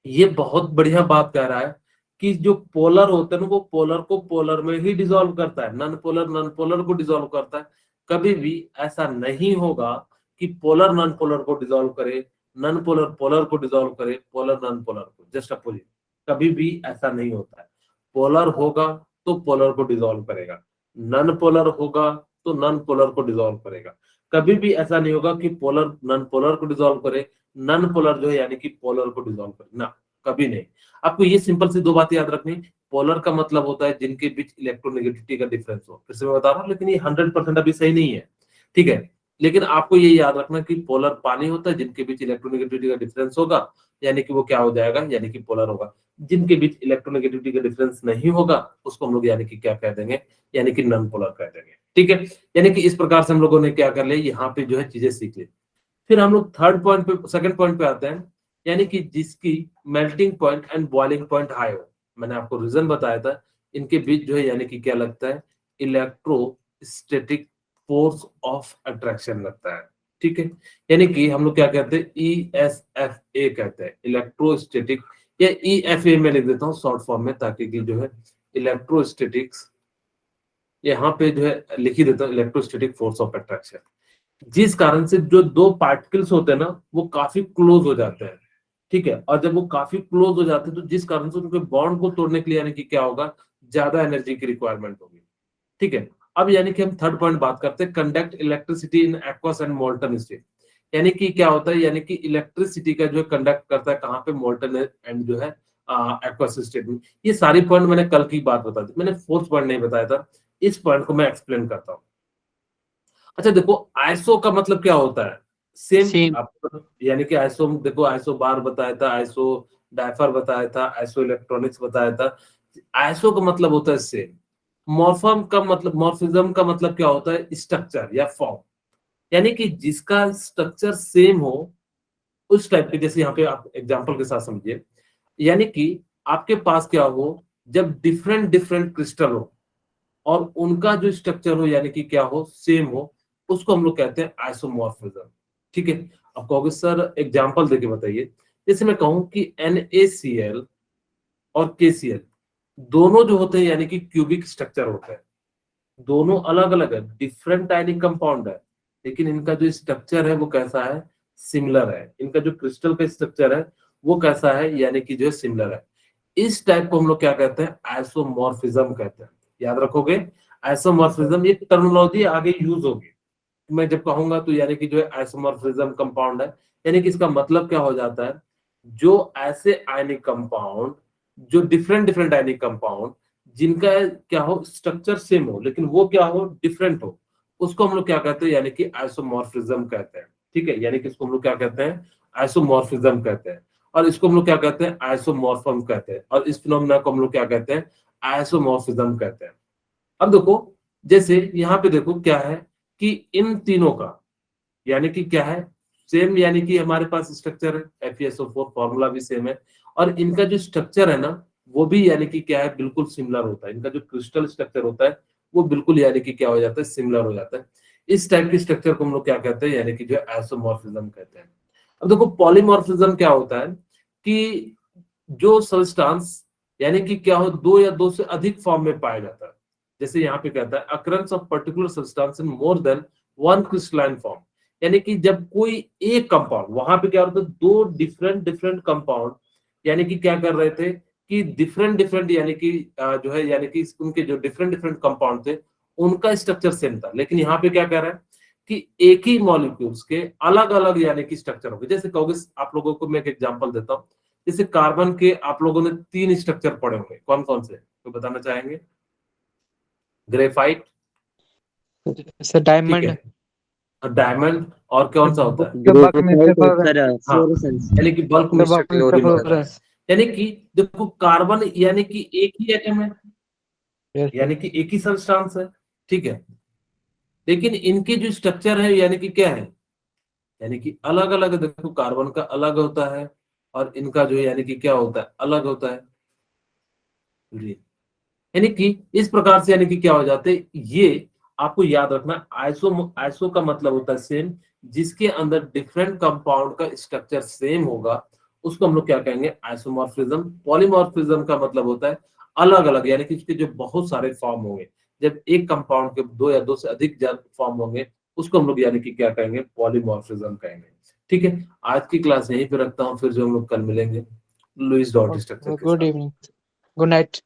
ये बहुत बढ़िया बात कह रहा है कि जो पोलर होता है ना वो पोलर को पोलर में ही डिसॉल्व करता है, नॉन पोलर को डिसॉल्व करता है। कभी भी ऐसा नहीं होगा कि पोलर नॉन पोलर को डिसॉल्व करे, नॉन पोलर पोलर को डिसॉल्व करे, पोलर नॉन पोलर को, जस्ट अपोजिट। कभी भी ऐसा नहीं होता है। पोलर होगा तो पोलर को डिसॉल्व करेगा, नॉन पोलर होगा तो नॉन पोलर को डिसॉल्व करेगा। कभी भी ऐसा नहीं होगा कि पोलर नॉन पोलर को डिसॉल्व करे, नॉन पोलर जो है यानी कि पोलर को डिसॉल्व करे, ना, कभी नहीं। आपको ये सिंपल सी दो बातें याद रखनी, पोलर का मतलब होता है जिनके बीच इलेक्ट्रोनेगेटिविटी का डिफरेंस हो। फिर से मैं बता रहा हूँ, लेकिन ये 100% अभी सही नहीं है, ठीक है। लेकिन आपको ये याद रखना कि पोलर पानी होता है, जिनके बीच इलेक्ट्रोनेगेटिविटी का डिफरेंस होगा यानी कि वो क्या हो जाएगा, यानी कि पोलर होगा। जिनके बीच इलेक्ट्रोनेगेटिविटी का डिफरेंस नहीं होगा उसको हम लोग यानी कि क्या कह देंगे, यानी कि नॉन पोलर कह देंगे, ठीक है। यानी कि इस प्रकार से हम लोगों ने क्या कर लिया, यहाँ पे जो है चीजें सीख ली। फिर हम लोग थर्ड पॉइंट पे, सेकंड पॉइंट पे आते हैं, यानी कि जिसकी melting point and boiling point high हो। मैंने आपको रीजन बताया था, इनके बीच जो है यानी कि क्या लगता है, इलेक्ट्रोस्टैटिक फोर्स ऑफ अट्रैक्शन लगता है, ठीक है। यानी कि हम लोग क्या कहते हैं, ESFA कहते हैं, इलेक्ट्रोस्टैटिक, या EFA में लिख देता हूँ शॉर्ट फॉर्म में, ताकि कि जो है इलेक्ट्रोस्टैटिक्स यहाँ पे जो है लिख ही देता हूँ, इलेक्ट्रोस्टैटिक फोर्स ऑफ अट्रैक्शन। जिस कारण से जो दो पार्टिकल्स होते हैं ना वो काफी क्लोज हो जाते हैं, ठीक है। और जब वो काफी क्लोज हो जाते हैं तो जिस कारण से उनके बॉन्ड को तोड़ने के लिए यानी कि क्या होगा, ज्यादा एनर्जी की रिक्वायरमेंट होगी, ठीक है। अब यानी कि हम थर्ड पॉइंट बात करते हैं, conduct electricity in aqueous and molten state. यानी कि क्या होता है, यानी कि इलेक्ट्रिसिटी का जो कंडक्ट करता है कहाँ पे, मोल्टन एंड जो है एक्वस स्टेट में। ये सारी पॉइंट मैंने कल की बात बता दी, मैंने फोर्थ पॉइंट नहीं बताया था, इस पॉइंट को मैं एक्सप्लेन करता हूँ। अच्छा देखो, आइसो का मतलब क्या होता है, सेम Same. यानी कि आइसो, देखो आइसो बार बताया था, आइसो डायफर बताया था, आइसो इलेक्ट्रॉनिक्स बताया था। आइसो का मतलब होता है सेम। मॉर्फम का मतलब, मॉर्फिज्म का मतलब क्या होता है, स्ट्रक्चर या फॉर्म, यानी कि जिसका स्ट्रक्चर सेम हो उस टाइप के। जैसे यहाँ पे आप एग्जांपल के साथ समझिए, यानी कि आपके पास क्या हो, जब डिफरेंट डिफरेंट क्रिस्टल हो और उनका जो स्ट्रक्चर हो यानी कि क्या हो, सेम हो, उसको हम लोग कहते हैं आइसोमॉर्फिज्म। ठीक है, अब कहोगे सर एग्जांपल देके बताइए। जैसे मैं कहूं कि NaCl और KCl दोनों जो होते हैं यानी कि क्यूबिक स्ट्रक्चर होता है, दोनों अलग अलग है, डिफरेंट आयनिक कंपाउंड है, लेकिन इनका जो स्ट्रक्चर है वो कैसा है, सिमिलर है। इनका जो क्रिस्टल का स्ट्रक्चर है वो कैसा है, यानी कि जो है सिमिलर है। इस टाइप को हम लोग क्या कहते हैं, आइसोमॉर्फिज्म कहते हैं। याद रखोगे, आइसोमॉर्फिज्म ये टर्मिनोलॉजी आगे यूज होगी, मैं जब कहूंगा तो यानी कि जो है आइसोमॉर्फिज्म कंपाउंड है, यानी कि इसका मतलब क्या हो जाता है, जो ऐसे आयनिक कंपाउंड, जो डिफरेंट डिफरेंट आयनिक कंपाउंड जिनका क्या हो, स्ट्रक्चर सेम हो लेकिन वो क्या हो, डिफरेंट हो, उसको हम लोग क्या कहते हैं, यानी कि आइसोमॉर्फिज्म कहते हैं। ठीक है, यानी कि इसको हम लोग क्या कहते हैं, आइसोमॉर्फिज्म कहते हैं। और इसको हम लोग क्या कहते हैं, आइसोमॉर्फम कहते हैं। और इस फिनोमेना को हम लोग क्या कहते हैं, आइसोमॉर्फिज्म कहते हैं। अब देखो, जैसे यहाँ पे देखो क्या है कि इन तीनों का यानी कि क्या है, सेम, यानी कि हमारे पास स्ट्रक्चर है, FeSO4 फॉर्मूला भी सेम है, और इनका जो स्ट्रक्चर है ना वो भी यानी कि क्या है, बिल्कुल सिमिलर होता है। इनका जो क्रिस्टल स्ट्रक्चर होता है वो बिल्कुल यानी कि क्या हो जाता है, सिमिलर हो जाता है। इस टाइप के स्ट्रक्चर को हम लोग क्या कहते हैं, यानी कि जो आइसोमॉर्फिज्म कहते हैं। अब देखो पॉलीमॉर्फिज्म क्या होता है कि जो सब्सटेंस यानी कि क्या हो, दो या दो से अधिक फॉर्म में पाया जाता है। जैसे यहाँ पे कहता है occurrence of particular substance in more than one crystalline form, यानी कि जब कोई एक कंपाउंड, वहां पे क्या होता है, दो डिफरेंट डिफरेंट कंपाउंड यानी कि क्या कर रहे थे कि डिफरेंट डिफरेंट यानी कि जो है, यानी कि उनके जो डिफरेंट डिफरेंट कंपाउंड थे उनका स्ट्रक्चर सेम था, लेकिन यहाँ पे क्या कह रहा है कि एक ही मॉलिक्यूल्स के अलग अलग यानी कि स्ट्रक्चर हो गए। जैसे कहोगे, आप लोगों को मैं एक एग्जांपल देता हूँ, जैसे कार्बन के आप लोगों ने 3 स्ट्रक्चर पढ़े होंगे, कौन कौन से, तो बताना चाहेंगे? ग्रेफाइट, Sir, ठीक diamond. है, डायमंड, और कौन सा होता है, सर हाँ, फ्लोरेसेंस। यानी कि बल्क में स्ट्रक्चर Sir, होता है। यानी कि देखो कार्बन यानी कि एक ही एटम है, Yes, यानी कि एक ही सब्सटेंस है, ठीक है, लेकिन इनके जो स्ट्रक्चर है यानी कि क्या है, यानी कि अलग अलग। देखो कार्बन का अलग होता है और इनका जो यानी कि क्या होता है, अलग होता है। जी, यानी कि इस प्रकार से यानी कि क्या हो जाते हैं, ये आपको याद रखना, आइसो आइसो का मतलब होता है सेम, जिसके अंदर डिफरेंट कंपाउंड का स्ट्रक्चर सेम होगा उसको हम लोग क्या कहेंगे, आइसोमॉर्फिज्म। पॉलीमॉर्फिज्म का मतलब होता है अलग अलग, यानी कि इसके जो बहुत सारे फॉर्म होंगे, जब एक कंपाउंड के दो या दो से अधिक फॉर्म होंगे उसको हम लोग यानी कि क्या कहेंगे, पॉलीमॉर्फिज्म कहेंगे। ठीक है, आज की क्लास यहीं पे रखता हूँ, फिर जो हम लोग कल मिलेंगे लुईस डॉट स्ट्रक्चर के good साथ। evening. Good night.